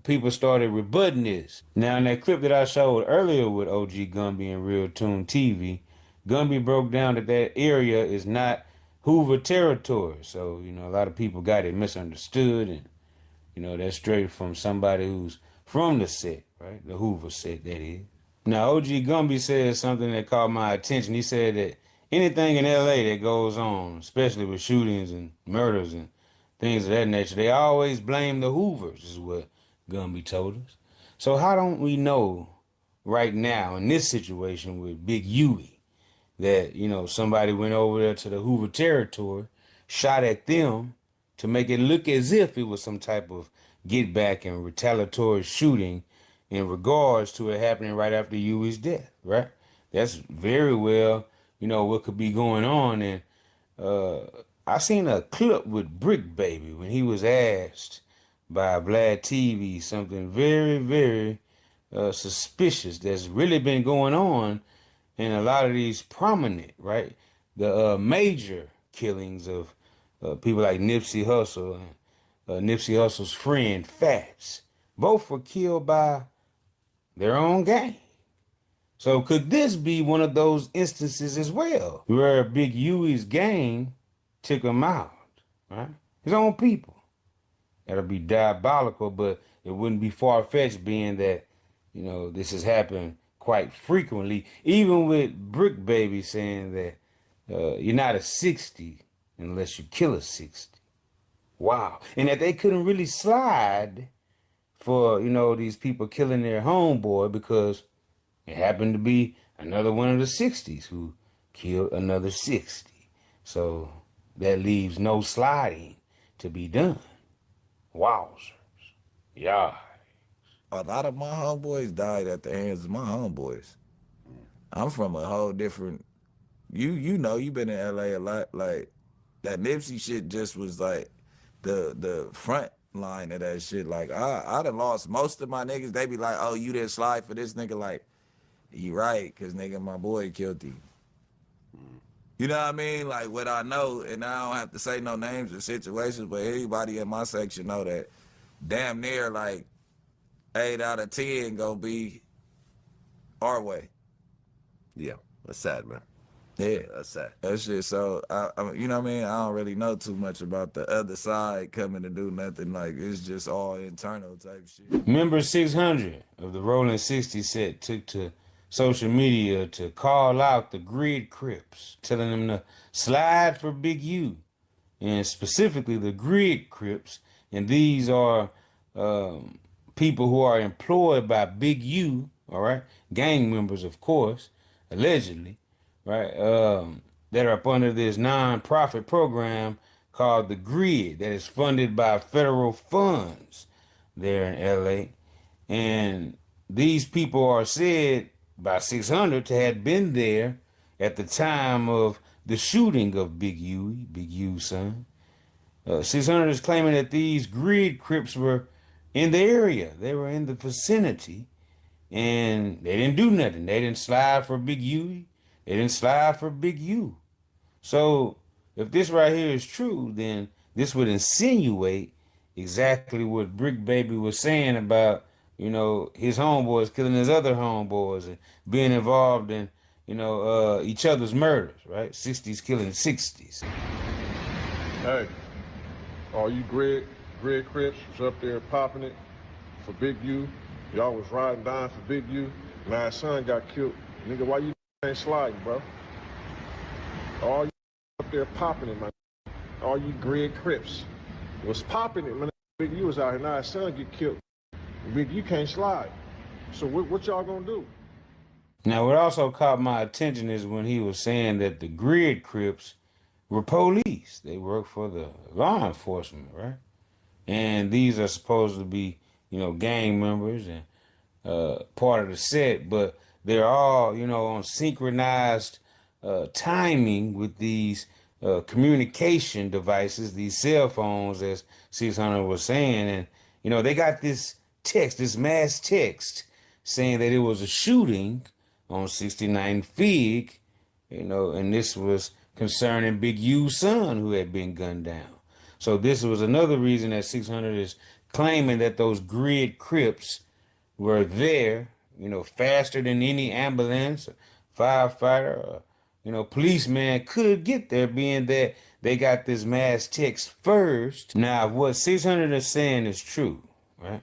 people started rebutting this. Now, in that clip that I showed earlier with OG Gumby and Real Tune TV, Gumby broke down that that area is not Hoover territory. So, you know, a lot of people got it misunderstood, and, you know, that's straight from somebody who's from the set, right? The Hoover set, that is. Now, OG Gumby said something that caught my attention. He said that anything in LA that goes on, especially with shootings and murders and things of that nature, they always blame the Hoovers, is what Gumby told us. So how don't we know right now in this situation with Big Huey that, you know, somebody went over there to the Hoover territory, shot at them to make it look as if it was some type of get back and retaliatory shooting in regards to it happening right after Huey's death, right? That's very well, you know, what could be going on. And I seen a clip with Brick Baby when he was asked by Vlad TV something very, very suspicious that's really been going on in a lot of these prominent, right? The major killings of people like Nipsey Hussle and Nipsey Hussle's friend Fats. Both were killed by their own gang. So could this be one of those instances as well, where Big Huey's gang took him out, right? His own people. That'll be diabolical, but it wouldn't be far-fetched being that, you know, this has happened quite frequently, even with Brick Baby saying that you're not a 60 unless you kill a 60. Wow. And that they couldn't really slide for, you know, these people killing their homeboy because it happened to be another one of the 60s who killed another 60. So that leaves no sliding to be done. Wowzers. Yeah. A lot of my homeboys died at the hands of my homeboys. I'm from a whole different. You know, you been in LA a lot. Like that Nipsey shit just was like the front line of that shit. Like I done lost most of my niggas. They be like, oh, you didn't slide for this nigga. Like, you right, cause nigga, my boy killed him. You know what I mean? Like what I know, and I don't have to say no names or situations, but anybody in my section know that damn near like 8 out of 10 gonna be our way. Yeah, that's sad, man. Yeah, that's sad. That shit. So I you know what I mean? I don't really know too much about the other side coming to do nothing. Like it's just all internal type shit. Member 600 of the Rolling 60 set took to social media to call out the Grid Crips, telling them to slide for Big U, and specifically the Grid Crips. And these are people who are employed by Big U, all right, gang members, of course, allegedly, right, that are up under this non-profit program called The Grid that is funded by federal funds there in LA. And these people are said by 600 to have been there at the time of the shooting of Big Huey, Big U's son. 600 is claiming that these Grid Crips were in the area. They were in the vicinity, and they didn't do nothing. They didn't slide for Big Huey. They didn't slide for Big U. So if this right here is true, then this would insinuate exactly what Brick Baby was saying about, you know, his homeboys killing his other homeboys and being involved in, you know, each other's murders, right? 60s killing 60s. Hey, All you Greg Crips was up there popping it for Big U. Y'all was riding down for Big U. My son got killed. Nigga, why you ain't sliding, bro? All you up there popping it, man. All you Greg Crips was popping it, man. Big U was out here. Now his son get killed. Big U can't slide. So what y'all gonna do? Now, what also caught my attention is when he was saying that the Grid Crips were police. They work for the law enforcement, right? And these are supposed to be, gang members and part of the set, but they're all, on synchronized timing with these communication devices, these cell phones, as 600 was saying. And, they got this text, this mass text saying that it was a shooting on 69 Fig, and this was concerning Big U's son who had been gunned down. So this was another reason that 600 is claiming that those Grid Crips were there, faster than any ambulance, or firefighter, or, policeman could get there, being that they got this mass text first. Now, if what 600 is saying is true, right?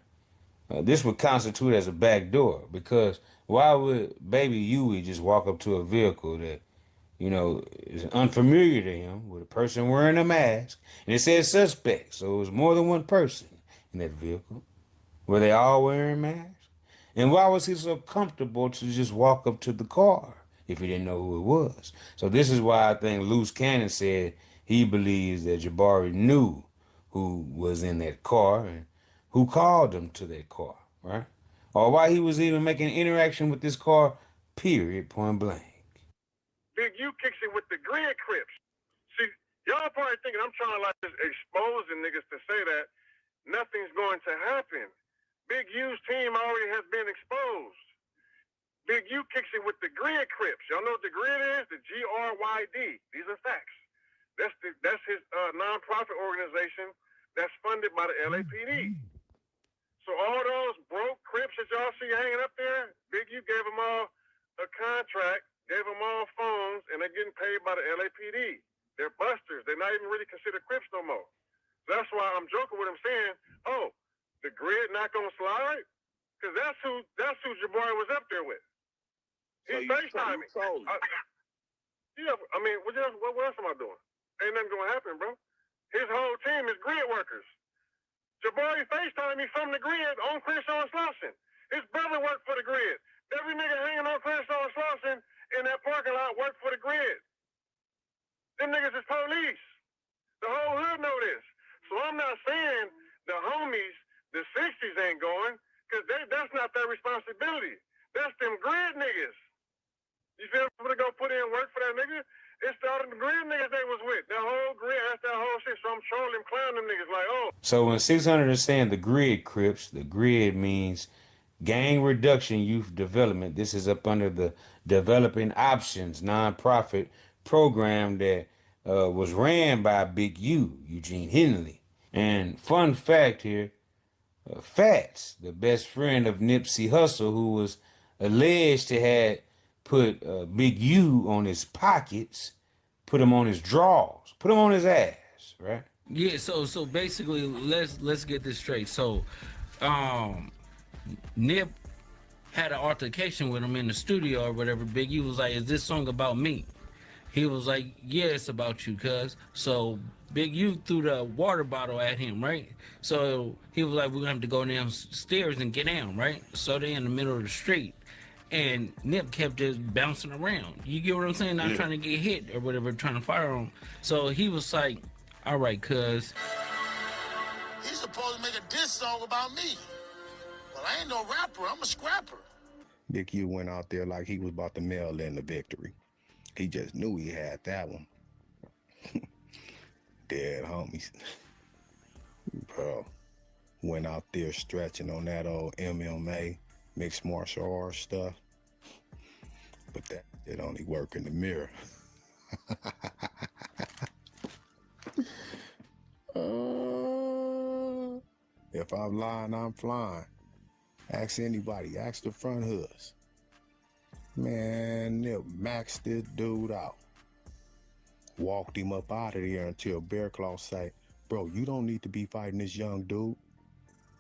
This would constitute as a backdoor, because why would baby Huey just walk up to a vehicle that, is unfamiliar to him, with a person wearing a mask, and it says suspect, so it was more than one person in that vehicle. Were they all wearing masks? And why was he so comfortable to just walk up to the car if he didn't know who it was? So this is why I think Loose Cannon said he believes that Jabari knew who was in that car and who called him to that car, right? Or why he was even making interaction with this car, period, point blank. Big U kicks it with the Grid Crips. See, y'all probably thinking I'm trying to just expose the niggas to say that nothing's going to happen. Big U's team already has been exposed. Big U kicks it with the Grid Crips. Y'all know what the Grid is? The GRYD. These are facts. That's his nonprofit organization that's funded by the LAPD. So all those broke Crips that y'all see hanging up there, Big U gave them all a contract, gave them all phones, and they're getting paid by the LAPD. They're busters. They're not even really considered Crips no more. So that's why I'm joking with him saying, oh, the Grid not gonna slide? Because that's who Jabari was up there with. He FaceTiming. Yeah, I mean, what else am I doing? Ain't nothing gonna happen, bro. His whole team is Grid workers. Jabari FaceTime me from the Grid on Crenshaw and Slauson. His brother worked for the Grid. Every nigga hanging on Crenshaw and Slauson in that parking lot worked for the Grid. Them niggas is police. The whole hood know this. So I'm not saying the homies, the 60s ain't going, because that's not their responsibility. That's them Grid niggas. You feel me? To go put in work for that nigga? It's all the Grid niggas they was with. That whole Grid, that's that whole shit. So I'm trolling, clowning them niggas like, oh. So when 600 is saying the Grid Crips, the Grid means Gang Reduction Youth Development. This is up under the Developing Options nonprofit program that was ran by Big U, Eugene Henley. And fun fact here, Fats, the best friend of Nipsey Hussle, who was alleged to have put Big U on his pockets, put him on his drawers, put him on his ass, right? Yeah, so basically, let's get this straight. So, Nip had an altercation with him in the studio or whatever. Big U was like, "Is this song about me?" He was like, "Yeah, it's about you, cuz." So Big U threw the water bottle at him, right? So he was like, "We're gonna have to go downstairs and get down," right? So they in the middle of the street. And Nip kept just bouncing around. You get what I'm saying? Not trying to get hit or whatever, trying to fire him. So he was like, all right, cuz. He's supposed to make a diss song about me. Well, I ain't no rapper. I'm a scrapper. Big U went out there like he was about to mail in the victory. He just knew he had that one. Dead homies. Bro, went out there stretching on that old MMA, mixed martial arts stuff. But that did only work in the mirror. If I'm lying, I'm flying. Ask anybody, ask the front hoods. Man, Nip maxed this dude out. Walked him up out of there until Bear Claw say, bro, you don't need to be fighting this young dude.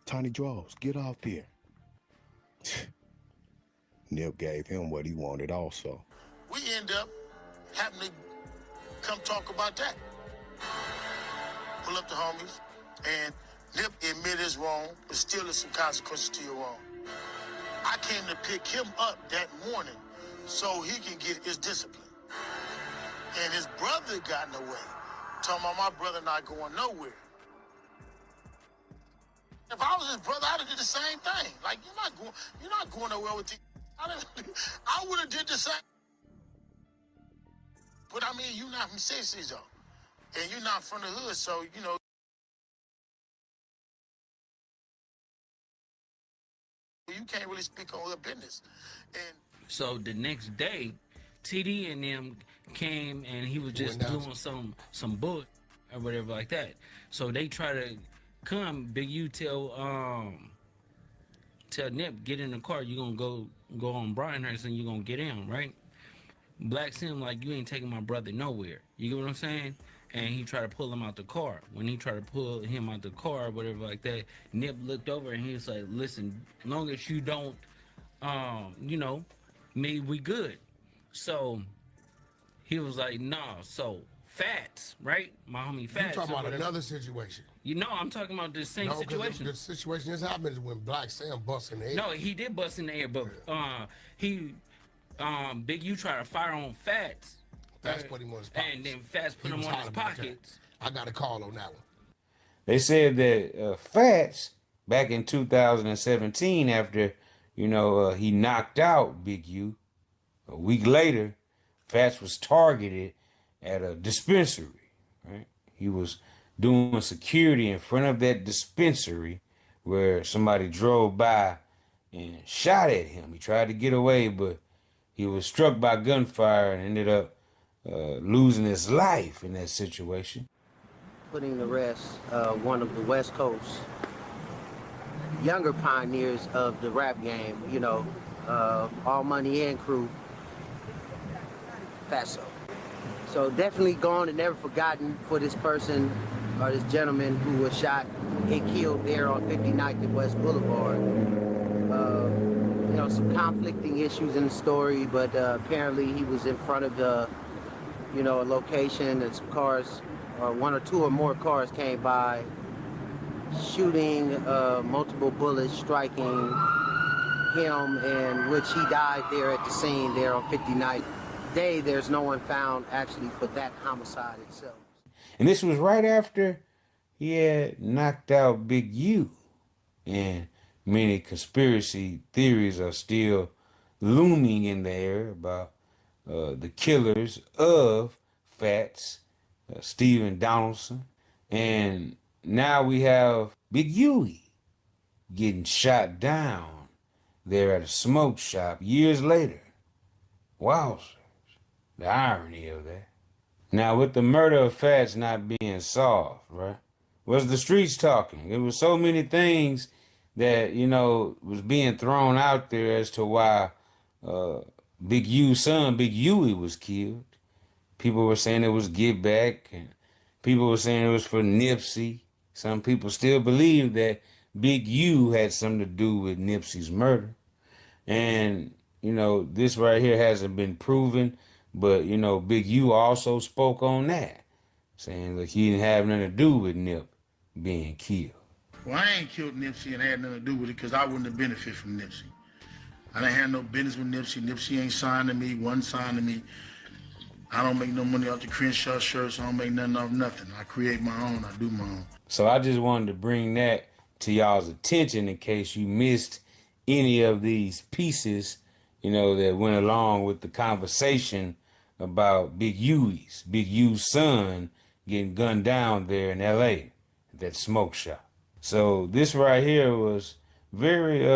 Tiny Draws, get off here. Nip gave him what he wanted also. We end up having to come talk about that. Pull up the homies, and Nip admit his wrong, but still there's some consequences to your wrong. I came to pick him up that morning so he can get his discipline. And his brother got in the way, talking about my brother not going nowhere. If I was his brother, I'd have did the same thing. Like, you're not going nowhere with I would have did the same. But I mean, you're not from 60s though. And you're not from the hood, so you know. You can't really speak on her business. And so the next day, TD and them came and he was just doing some bull or whatever like that. So they try to come, Big U tell Nip, get in the car, you gonna go on Bryanhurst and you gonna get in, right? Black Sim like, you ain't taking my brother nowhere. You get what I'm saying? And he tried to pull him out the car. When he tried to pull him out the car or whatever like that, Nip looked over and he was like, listen, long as you don't, we good. So he was like, nah. So Fats, right? My homie Fats. You talking about another situation? You know, I'm talking about the same situation. The situation this happens when Black Sam busts in the air. No, he did bust in the air, but Big U tried to fire on Fats. Fats put him on his pockets. And then Fats put him on his pockets. I got a call on that one. They said that Fats, back in 2017, after, he knocked out Big U, a week later, Fats was targeted at a dispensary, right? He was doing security in front of that dispensary where somebody drove by and shot at him. He tried to get away, but he was struck by gunfire and ended up losing his life in that situation. Putting to rest one of the West Coast younger pioneers of the rap game, All Money and crew, Fatso. So definitely gone and never forgotten for this person or this gentleman who was shot and killed there on 59th and West Boulevard. Some conflicting issues in the story, but apparently he was in front of a location and some cars, or one or two or more cars came by, shooting multiple bullets, striking him, in which he died there at the scene there on 59th. Today, there's no one found actually for that homicide itself. And this was right after he had knocked out Big U. And many conspiracy theories are still looming in the air about the killers of Fats, Stephen Donaldson. And now we have Big Huey getting shot down there at a smoke shop years later. Wowzers. The irony of that. Now, with the murder of Fats not being solved, right, was the streets talking. It was so many things that, was being thrown out there as to why Big U's son, Big Huey, was killed. People were saying it was Get Back, and people were saying it was for Nipsey. Some people still believe that Big U had something to do with Nipsey's murder. And, this right here hasn't been proven. But, Big U also spoke on that, saying that he didn't have nothing to do with Nip being killed. Well, I ain't killed Nipsey and had nothing to do with it because I wouldn't have benefited from Nipsey. I didn't have no business with Nipsey. Nipsey ain't signed to me, wasn't signed to me. I don't make no money off the Crenshaw shirts. I don't make nothing off nothing. I create my own. I do my own. So I just wanted to bring that to y'all's attention in case you missed any of these pieces, that went along with the conversation about Big U's son getting gunned down there in L.A. at that smoke shop. So this right here was very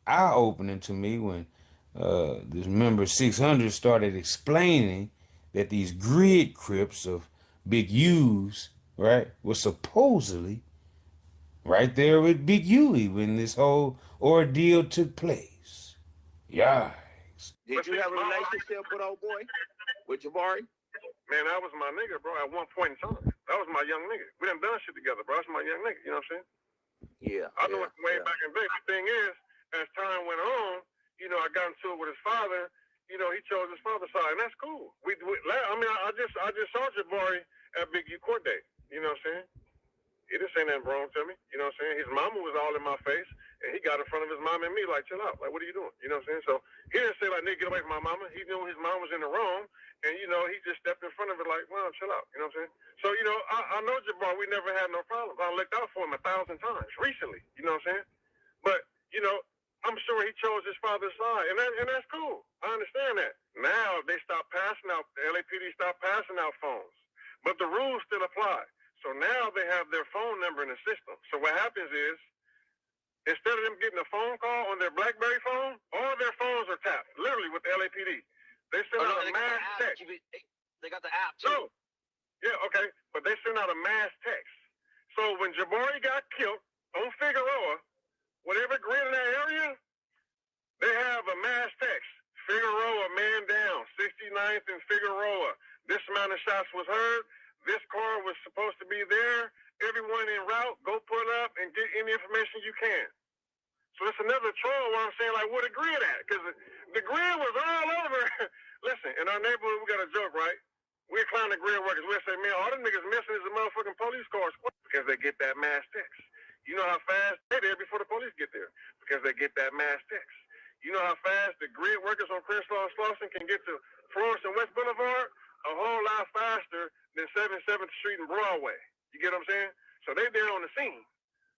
eye-opening to me when this member 600 started explaining that these grid Crips of Big U's, right, were supposedly right there with Big Huey when this whole ordeal took place. Yikes. Did you have a relationship with old boy? With Jabari? Man, that was my nigga, bro, at one point in time. That was my young nigga. We done done shit together, bro. That's my young nigga. You know what I'm saying? Yeah. I knew it way back in the day. The thing is, as time went on, you know, I got into it with his father. You know, he chose his father's side, and that's cool. I just saw Jabari at Big U court date. You know what I'm saying? He didn't say nothing wrong to me. You know what I'm saying? His mama was all in my face, and he got in front of his mom and me like, chill out. Like, what are you doing? You know what I'm saying? So he didn't say, like, nigga, get away from my mama. He knew his mom was in the wrong, and, you know, he just stepped in front of it like, well, chill out. You know what I'm saying? So, you know, I know Jabbar. We never had no problems. I looked out for him 1,000 times recently. You know what I'm saying? But, you know, I'm sure he chose his father's side, and that's cool. I understand that. Now they stopped passing out, the LAPD stopped passing out phones, but the rules still apply. So now they have their phone number in the system. So what happens is, instead of them getting a phone call on their BlackBerry phone, all their phones are tapped, literally with the LAPD. They send out a mass text. They got the app too. No. Yeah, okay. But they send out a mass text. So when Jabari got killed on Figueroa, whatever grid in that area, they have a mass text. Figueroa, man down. 69th and Figueroa. This amount of shots was heard. This car was supposed to be there. Everyone en route, go pull up and get any information you can. So it's another troll where I'm saying, like, where the grid at? Because the grid was all over. Listen, in our neighborhood, we got a joke, right? We're clowning the grid workers. We'll say, man, all them niggas missing is the motherfucking police cars because they get that mass text. You know how fast they're there before the police get there because they get that mass text. You know how fast the grid workers on Crenshaw and Slauson can get to Florence and West Boulevard? A whole lot faster than 77th Street and Broadway. You get what I'm saying? So they there on the scene.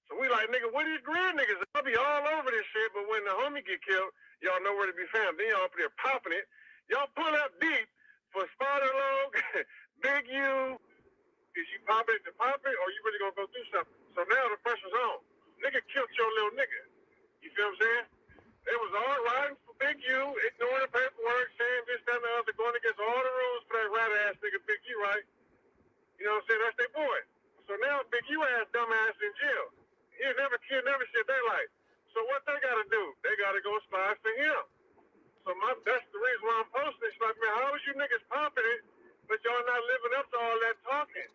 So we like, nigga, what these grid niggas? I'll be all over this shit, but when the homie get killed, y'all know where to be found. Then y'all up there popping it. Y'all pull up deep for Spider Log, Big U. Is you pop it to pop it, or you really gonna go do something? So now the pressure's on. Nigga killed your little nigga. You feel what I'm saying? They was all riding for Big U, ignoring the paperwork, saying this, that, and the other, going against all the rules for that rat ass nigga Big U, right? You know what I'm saying? That's their boy. So now Big U ass dumbass in jail. He'll never shit their life. So what they gotta do? They gotta go spy for him. So that's the reason why I'm posting. It's like, man, how is you niggas popping it, but y'all not living up to all that talking?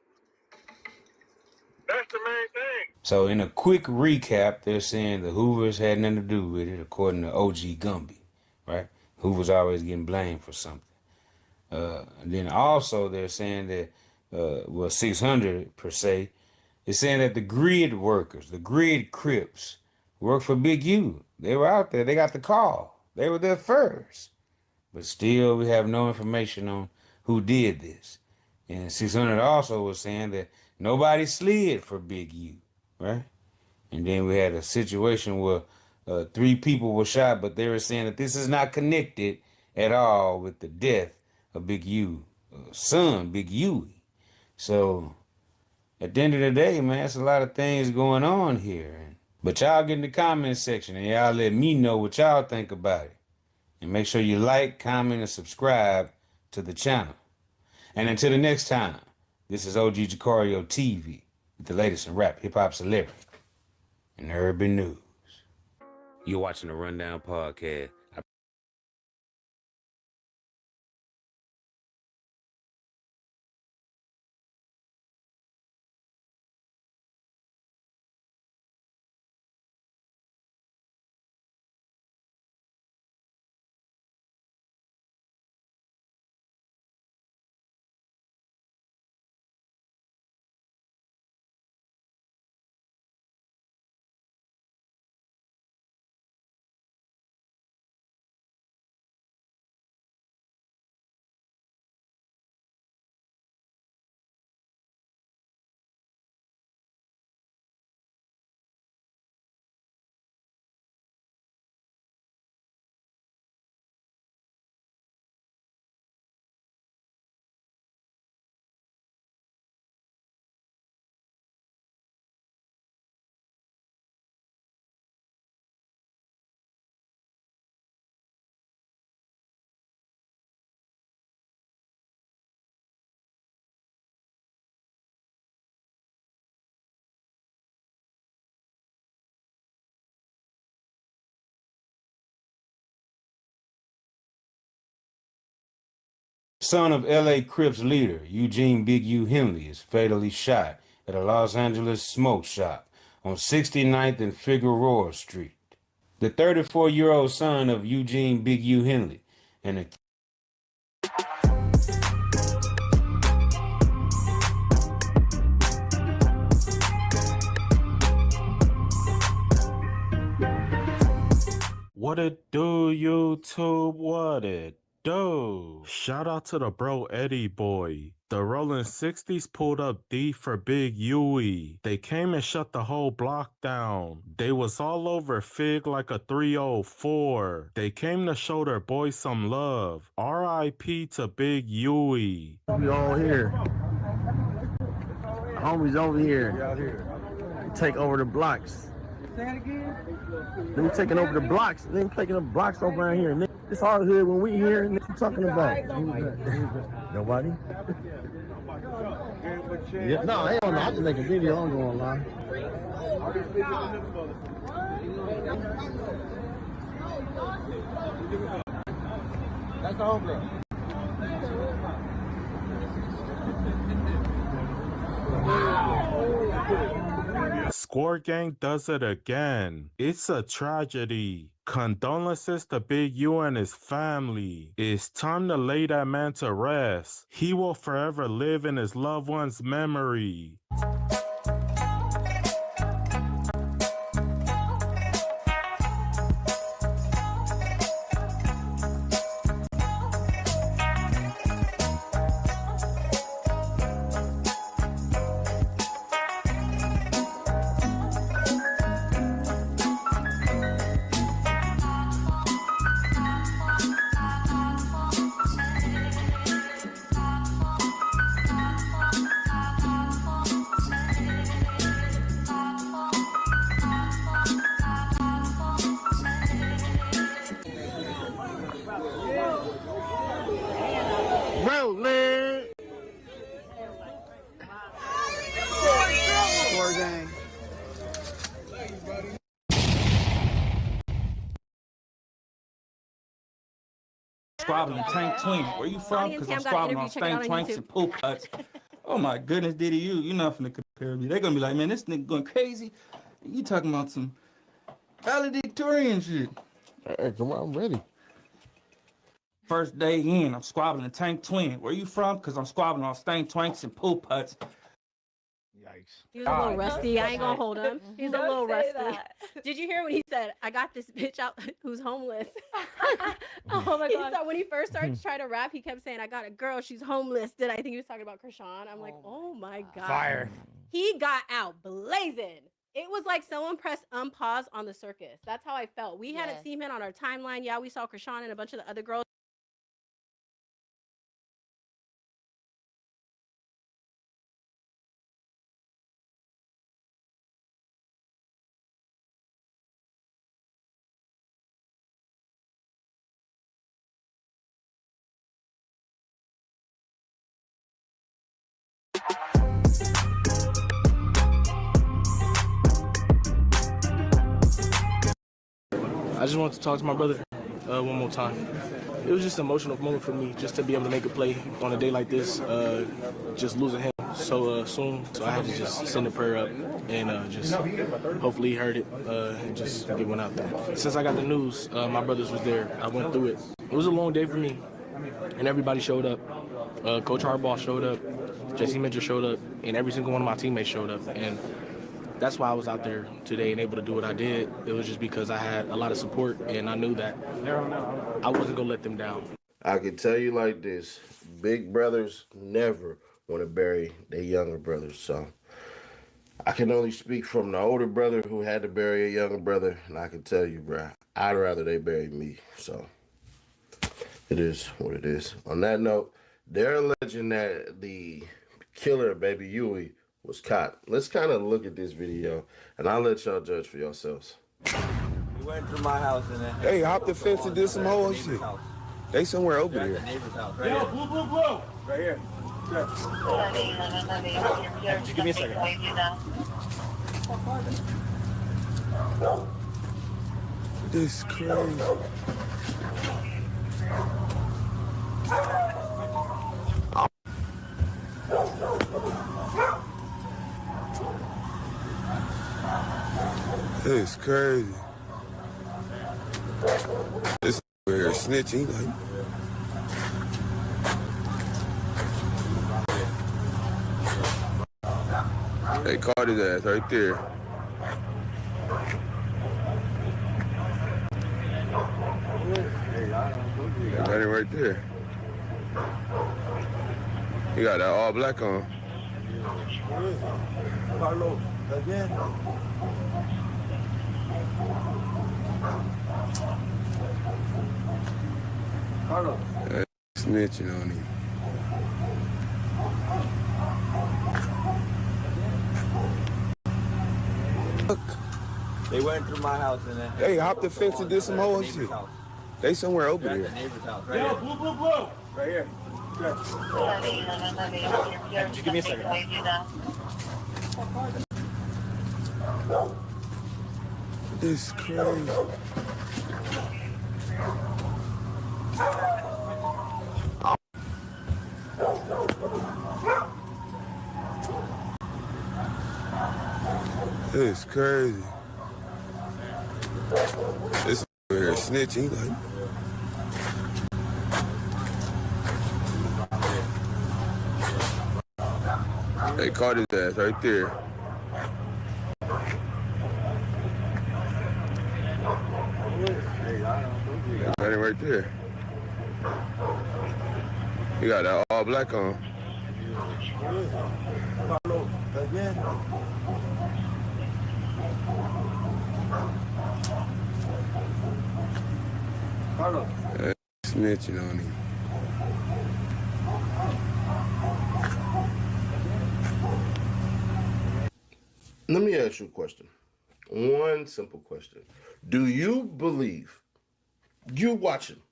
That's the main thing. So in a quick recap, they're saying the Hoovers had nothing to do with it, according to OG Gumby, right? Hoover's always getting blamed for something. And then also they're saying that, 600 per se, is saying that the grid workers, the grid Crips, work for Big U. They were out there. They got the call. They were there first. But still, we have no information on who did this. And 600 also was saying that nobody slid for Big U, right? And then we had a situation where 3 people were shot, but they were saying that this is not connected at all with the death of Big U, son, Big Huey. So at the end of the day, man, it's a lot of things going on here. But y'all get in the comment section and y'all let me know what y'all think about it. And make sure you like, comment, and subscribe to the channel. And until the next time, this is OG Jacario TV with the latest in rap, hip-hop celebrity, and urban news. You're watching the Rundown Podcast. Son of L.A. Crips leader Eugene Big U Henley is fatally shot at a Los Angeles smoke shop on 69th and Figueroa Street. The 34-year-old son of Eugene Big U Henley and a What it do, YouTube? What it do? Shout out to the bro Eddie boy. The Rolling 60s pulled up D for Big Huey. They came and shut the whole block down. They was all over Fig like a 304. They came to show their boy some love. R.I.P. to Big Huey. We all here. Homies over here. Take over the blocks. Say it again? They taking over the blocks. They taking the blocks over around here. It's our hood when we here. What you talking about? Nobody? Yeah, no, hell no. I just make a video. I'm going live. That's the homegirl. Score Gang does it again. It's a tragedy. Condolences to Big U and his family. It's time to lay that man to rest. He will forever live in his loved one's memory. Rolling. Score Gang. Squabbling Tank Twink. Where you from? Because I'm squabbling on Stank Twinks and Poop Cuts. Oh my goodness, Diddy, you not finna compare me. They're gonna be like, man, this nigga going crazy. You talking about some valedictorian shit. Hey, come on, I'm ready. First day in, I'm squabbling Tank Twin. Where you from? Because I'm squabbling on Stank Twinks and Poop Cuts. Yikes. He was a little rusty. I ain't gonna hold him. He's a Don't little say rusty. that. Did you hear when he said, I got this bitch out who's homeless? Oh my God. So when he first started to try to rap, he kept saying, I got a girl, she's homeless. I think he was talking about Krishan. I'm like, oh my God. Fire. He got out blazing. It was like someone pressed unpause on the circus. That's how I felt. We hadn't seen him on our timeline. Yeah, we saw Krishan and a bunch of the other girls. I just wanted to talk to my brother one more time. It was just an emotional moment for me just to be able to make a play on a day like this, just losing him so soon. So I had to just send a prayer up and just hopefully he heard it and just get one out there. Since I got the news, my brothers was there. I went through it. It was a long day for me, and everybody showed up. Coach Harbaugh showed up, Jesse Minter showed up, and every single one of my teammates showed up. And that's why I was out there today and able to do what I did. It was just because I had a lot of support, and I knew that I wasn't going to let them down. I can tell you like this, big brothers never want to bury their younger brothers. So I can only speak from the older brother who had to bury a younger brother, and I can tell you, bro, I'd rather they bury me. So it is what it is. On that note, they're alleging that the killer, Baby Huey, was caught. Let's kind of look at this video, and I'll let y'all judge for yourselves. We went to my house and then Hey, hopped the fence and did some whole shit. They somewhere over there. Right here. Blue. Right here. Just give me a second. This crazy. It's crazy. This over here snitching. They caught his ass right there. They got him right there. He got that all black on. Carlos, again. Carlos. Snitching on him. They went through my house and then They hopped the fence and did some whole shit. They somewhere over at there. the neighbor's house. Right here. Blue. Right here. Could you give me a second? This is crazy. This is crazy. This over here snitching. They caught his ass right there. They got him right there. He got that all black on. Carlos, again. Carlos. Snitching on him. Let me ask you a question. One simple question. Do you believe, you watching,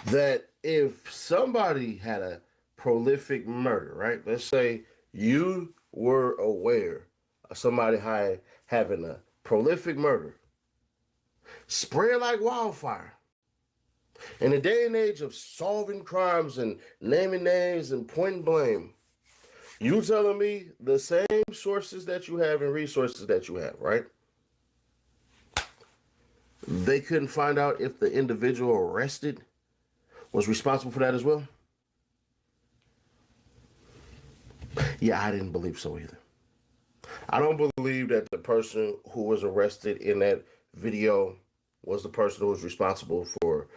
that if somebody had a prolific murder, right? Let's say you were aware of somebody having a prolific murder, spread like wildfire. In the day and age of solving crimes and naming names and pointing blame, you telling me the same sources that you have and resources that you have, right? They couldn't find out if the individual arrested was responsible for that as well? Yeah, I didn't believe so either. I don't believe that the person who was arrested in that video was the person who was responsible for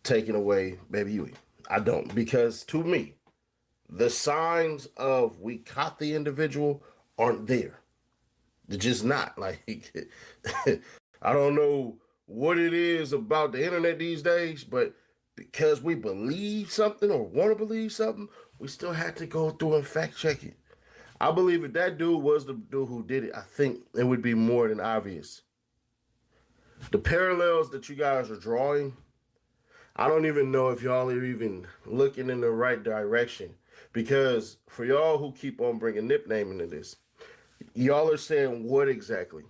taking away Baby Huey. I don't, because to me, the signs of we caught the individual aren't there. They're just not. Like, I don't know what it is about the internet these days, but because we believe something or want to believe something, we still have to go through and fact check it. I believe if that dude was the dude who did it, I think it would be more than obvious. The parallels that you guys are drawing, I don't even know if y'all are even looking in the right direction. Because for y'all who keep on bringing Nip name into this, y'all are saying what exactly?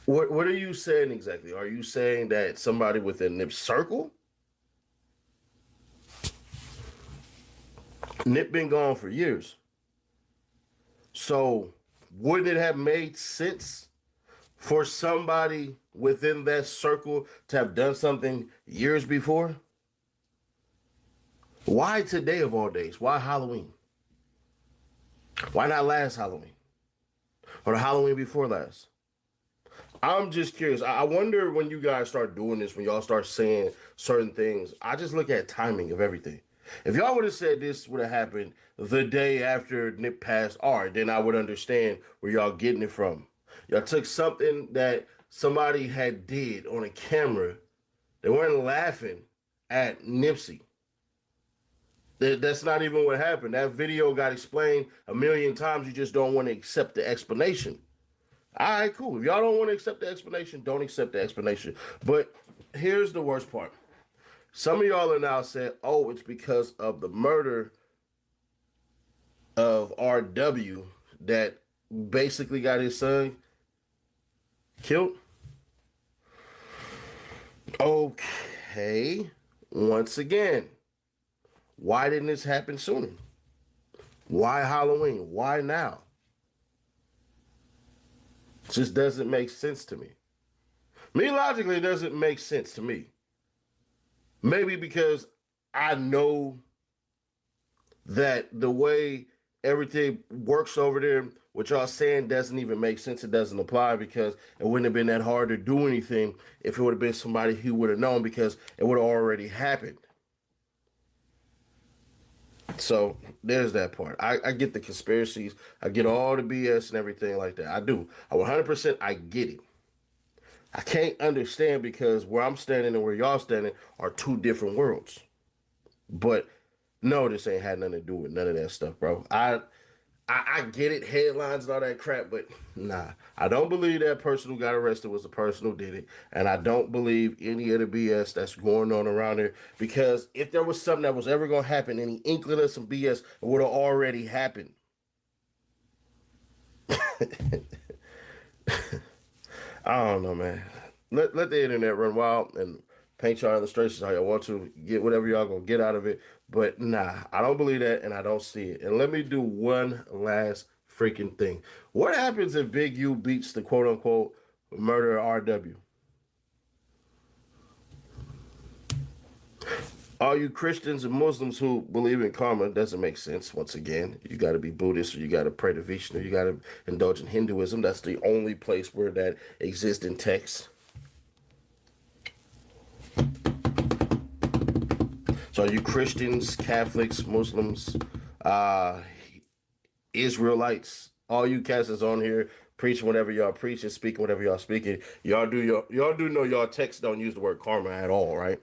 What are you saying exactly? Are you saying that somebody within Nip's circle? Nip been gone for years. So wouldn't it have made sense for somebody within that circle to have done something years before? Why today of all days? Why Halloween? Why not last Halloween? Or the Halloween before last? I'm just curious. I wonder when you guys start doing this, when y'all start saying certain things, I just look at timing of everything. If y'all would have said this would have happened the day after Nip passed, all right, then I would understand where y'all getting it from. Y'all took something that somebody had did on a camera. They weren't laughing at Nipsey. That's not even what happened. That video got explained a million times. You just don't want to accept the explanation. All right, cool. If y'all don't want to accept the explanation, don't accept the explanation. But here's the worst part. Some of y'all are now saying, oh, it's because of the murder of RW that basically got his son killed. Okay. Once again, why didn't this happen sooner? Why Halloween? Why now? It just doesn't make sense to me. Me, logically, it doesn't make sense to me. Maybe because I know that the way everything works over there, what y'all saying doesn't even make sense. It doesn't apply because it wouldn't have been that hard to do anything if it would have been somebody who would have known, because it would have already happened. So there's that part. I get the conspiracies. I get all the BS and everything like that. I do. I 100% I get it. I can't understand because where I'm standing and where y'all standing are two different worlds. But no, this ain't had nothing to do with none of that stuff, bro. I get it, headlines and all that crap, but nah. I don't believe that person who got arrested was the person who did it. And I don't believe any of the BS that's going on around there. Because if there was something that was ever going to happen, any inkling of some BS, it would have already happened. I don't know, man. Let the internet run wild and paint y'all illustrations how y'all want to. Get whatever y'all gonna get out of it. But nah, I don't believe that and I don't see it. And let me do one last freaking thing. What happens if Big U beats the quote unquote murderer RW? All you Christians and Muslims who believe in karma, doesn't make sense. Once again, you got to be Buddhist or you got to pray to Vishnu. You got to indulge in Hinduism. That's the only place where that exists in text. So you Christians, Catholics, Muslims, Israelites, all you cats that's on here preaching whatever y'all preaching, speaking whatever y'all speaking, y'all do know y'all text don't use the word karma at all, right?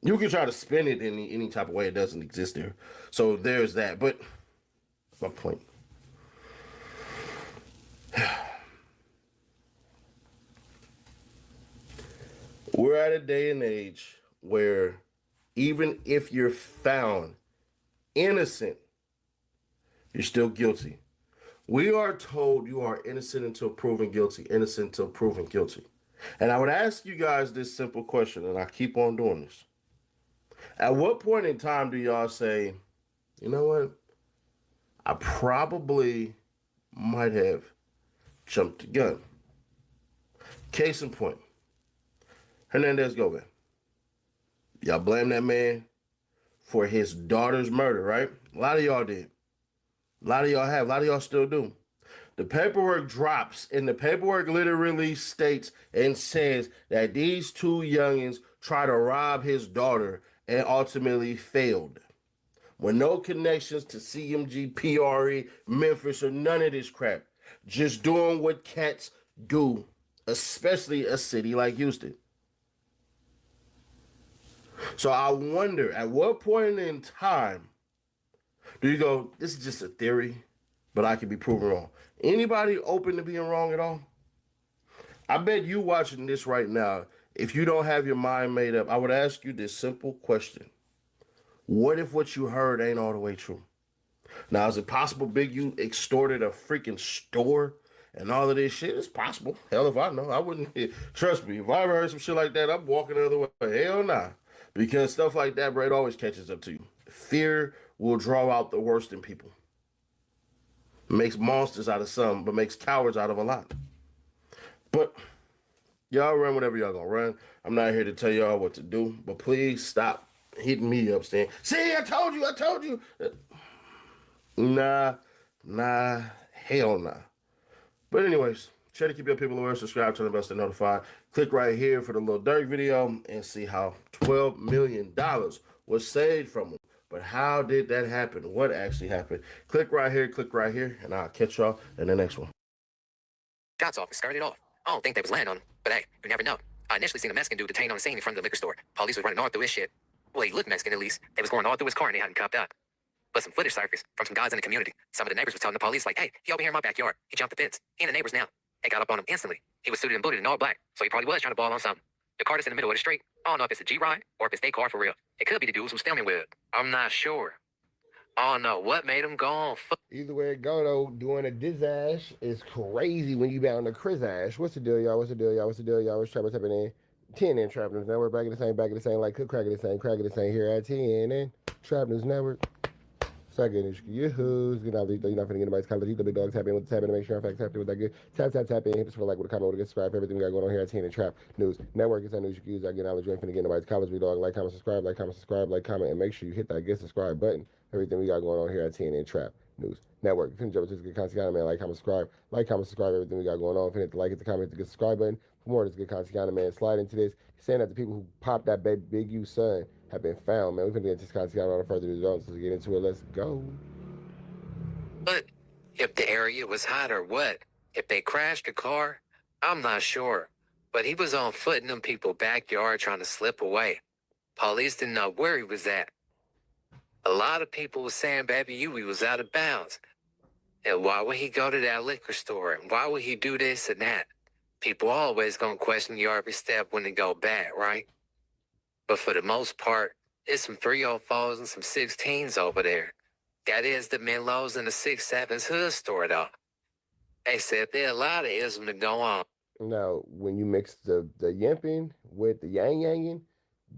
You can try to spin it in any type of way. It doesn't exist there. So there's that. But my point. We're at a day and age where even if you're found innocent, you're still guilty. We are told you are innocent until proven guilty, innocent until proven guilty. And I would ask you guys this simple question, and I keep on doing this. At what point in time do y'all say, you know what? I probably might have jumped the gun. Case in point, Hernandez Gomez. Y'all blame that man for his daughter's murder, right? A lot of y'all did. A lot of y'all have. A lot of y'all still do. The paperwork drops, and the paperwork literally states and says that these two youngins tried to rob his daughter and ultimately failed. With no connections to CMG, PRE, Memphis, or none of this crap. Just doing what cats do, especially a city like Houston. So I wonder, at what point in time do you go, this is just a theory, but I can be proven wrong? Anybody open to being wrong at all? I bet you watching this right now, if you don't have your mind made up, I would ask you this simple question. What if what you heard ain't all the way true? Now, is it possible Big U extorted a freaking store and all of this shit? It's possible. Hell, if I know, I wouldn't. Trust me, if I ever heard some shit like that, I'm walking the other way. Hell nah. Because stuff like that, bro, it always catches up to you. Fear will draw out the worst in people. Makes monsters out of some, but makes cowards out of a lot. But y'all run whatever y'all gonna run. I'm not here to tell y'all what to do, but please stop hitting me up saying, see, I told you. Nah, hell nah. But anyways, try to keep your people aware, subscribe, turn the bell, stay notified. Click right here for the Lil Durk video and see how $12 million was saved from him. But how did that happen? What actually happened? Click right here, and I'll catch y'all in the next one. Shots off and started off. I don't think they was laying on him, but hey, you never know. I initially seen a Mexican dude detained on the scene in front of the liquor store. Police was running all through his shit. Well, he looked Mexican at least. They was going all through his car and they hadn't copped out. But some footage surfaced from some guys in the community. Some of the neighbors was telling the police like, hey, he over here in my backyard. He jumped the fence. He and the neighbors now. They got up on him instantly. He was suited and booted in all black, so he probably was trying to ball on something. The car that's in the middle of the street, I don't know if it's a G-Ride or if it's their car for real. It could be the dudes who's filming with. I'm not sure. I don't know what made him go on foot. Either way it go, though, doing a dizash is crazy when you bound to Chris-ash. What's the deal, y'all? What's Trapper tapping in? 10 in Trap News Network. Back at the same, like cook crack at the same, here at 10 in Trap News Network. Second, your who's you're not finna get anybody's college. The big dog tap in with the tap in to make sure I'm tap in with that good. Tap in. Hit us for like with a comment with a good subscribe. Everything we got going on here at TN and Trap News Network. It's that news you can use. I get knowledge. You ain't finna get anybody's college. Big dog. Like, comment, subscribe. Like, comment, and make sure you hit that get subscribe button. Everything we got going on here at TN and Trap News Network. You can jump to this good content, man. Like, comment, subscribe. Everything we got going on. Hit the like, hit the comment, hit the good subscribe button. For more of this good content, man. Slide into this. Saying that the people who popped that Big U son have been found, man. We're gonna get this content without further ado. So let's get into it. Let's go. But if the area was hot or what, if they crashed a car, I'm not sure. But he was on foot in them people's backyard trying to slip away. Police didn't know where he was at. A lot of people were saying Baby Huey was out of bounds. And why would he go to that liquor store? And why would he do this and that? People always gonna question your every step when they go bad, right? But for the most part, it's some 304s and some 16s over there. That is the Menlos and the 6.7s hood store, though. They said there are a lot of ism to go on. Now, when you mix the yimping with the yang yanging,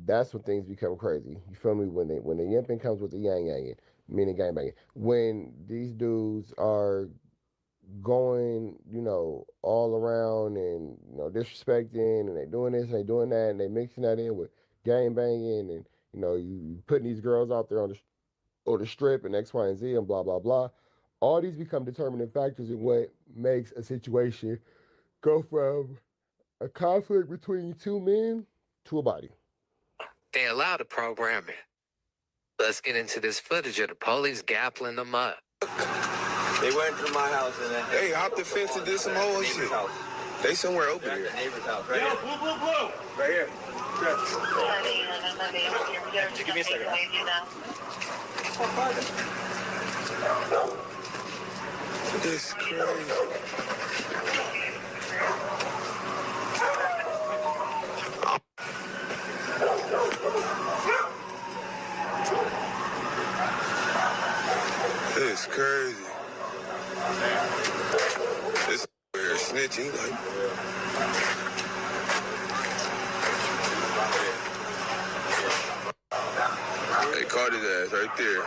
that's when things become crazy. You feel me? When the yimping comes with the yang yanging, meaning gang banging. When these dudes are going, all around and disrespecting, and they doing this and they doing that, and they mixing that in with gang banging, and you putting these girls out there on the strip and X, Y, and Z and blah blah blah. All these become determining factors in what makes a situation go from a conflict between two men to a body. They allow the programming. Let's get into this footage of the police gappling them up. They went through my house and then Hey, hopped the fence and did some whole shit. House. They somewhere open They're here. at the neighbor's house, right? Yo, blue. Right here. Give me a second. This is crazy. This is crazy. This weird snitching, like. They caught his ass right there.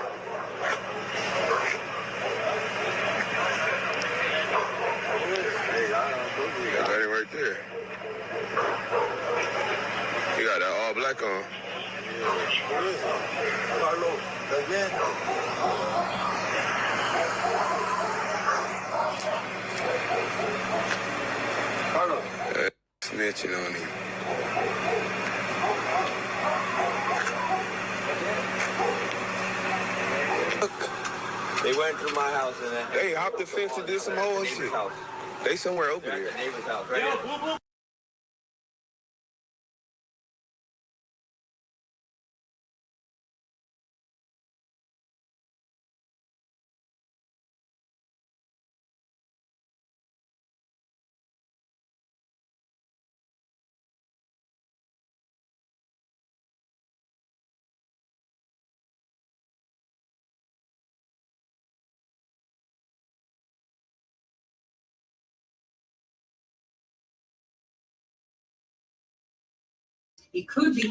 They got him right there. He got that all black on. Snitching on him. They went through my house and then They hopped the fence and did some whole shit. house. They somewhere open They're here. at the neighbor's house, right? Yo, blue.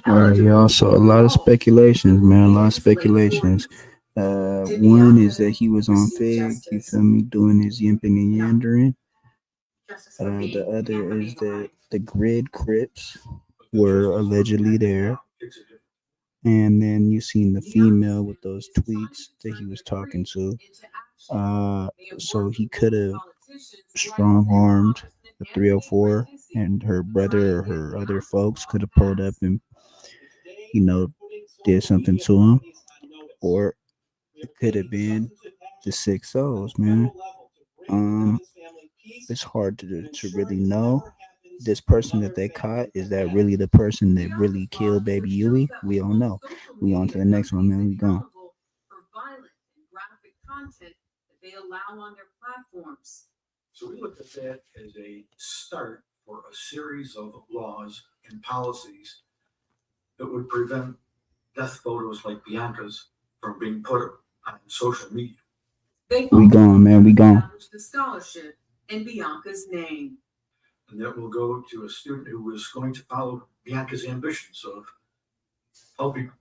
All right, y'all. So a lot of speculations, man. A lot of speculations. One is that he was on Fig, you feel me, doing his yimping and yandering. The other is that the Grid Crips were allegedly there. And then you seen the female with those tweets that he was talking to. So he could have strong-armed the 304, and her brother or her other folks could have pulled up and, did something to him. Or it could have been the 6 souls, man. It's hard to really know. This person that they caught, is that really the person that really killed Baby Huey? We don't know. We on to the next one, man. We gone. They allow on their platforms. So we looked at that as a start for a series of laws and policies that would prevent death photos like Bianca's from being put on social media. We gone, man. We gone. The scholarship in Bianca's name. And that will go to a student who is going to follow Bianca's ambitions of helping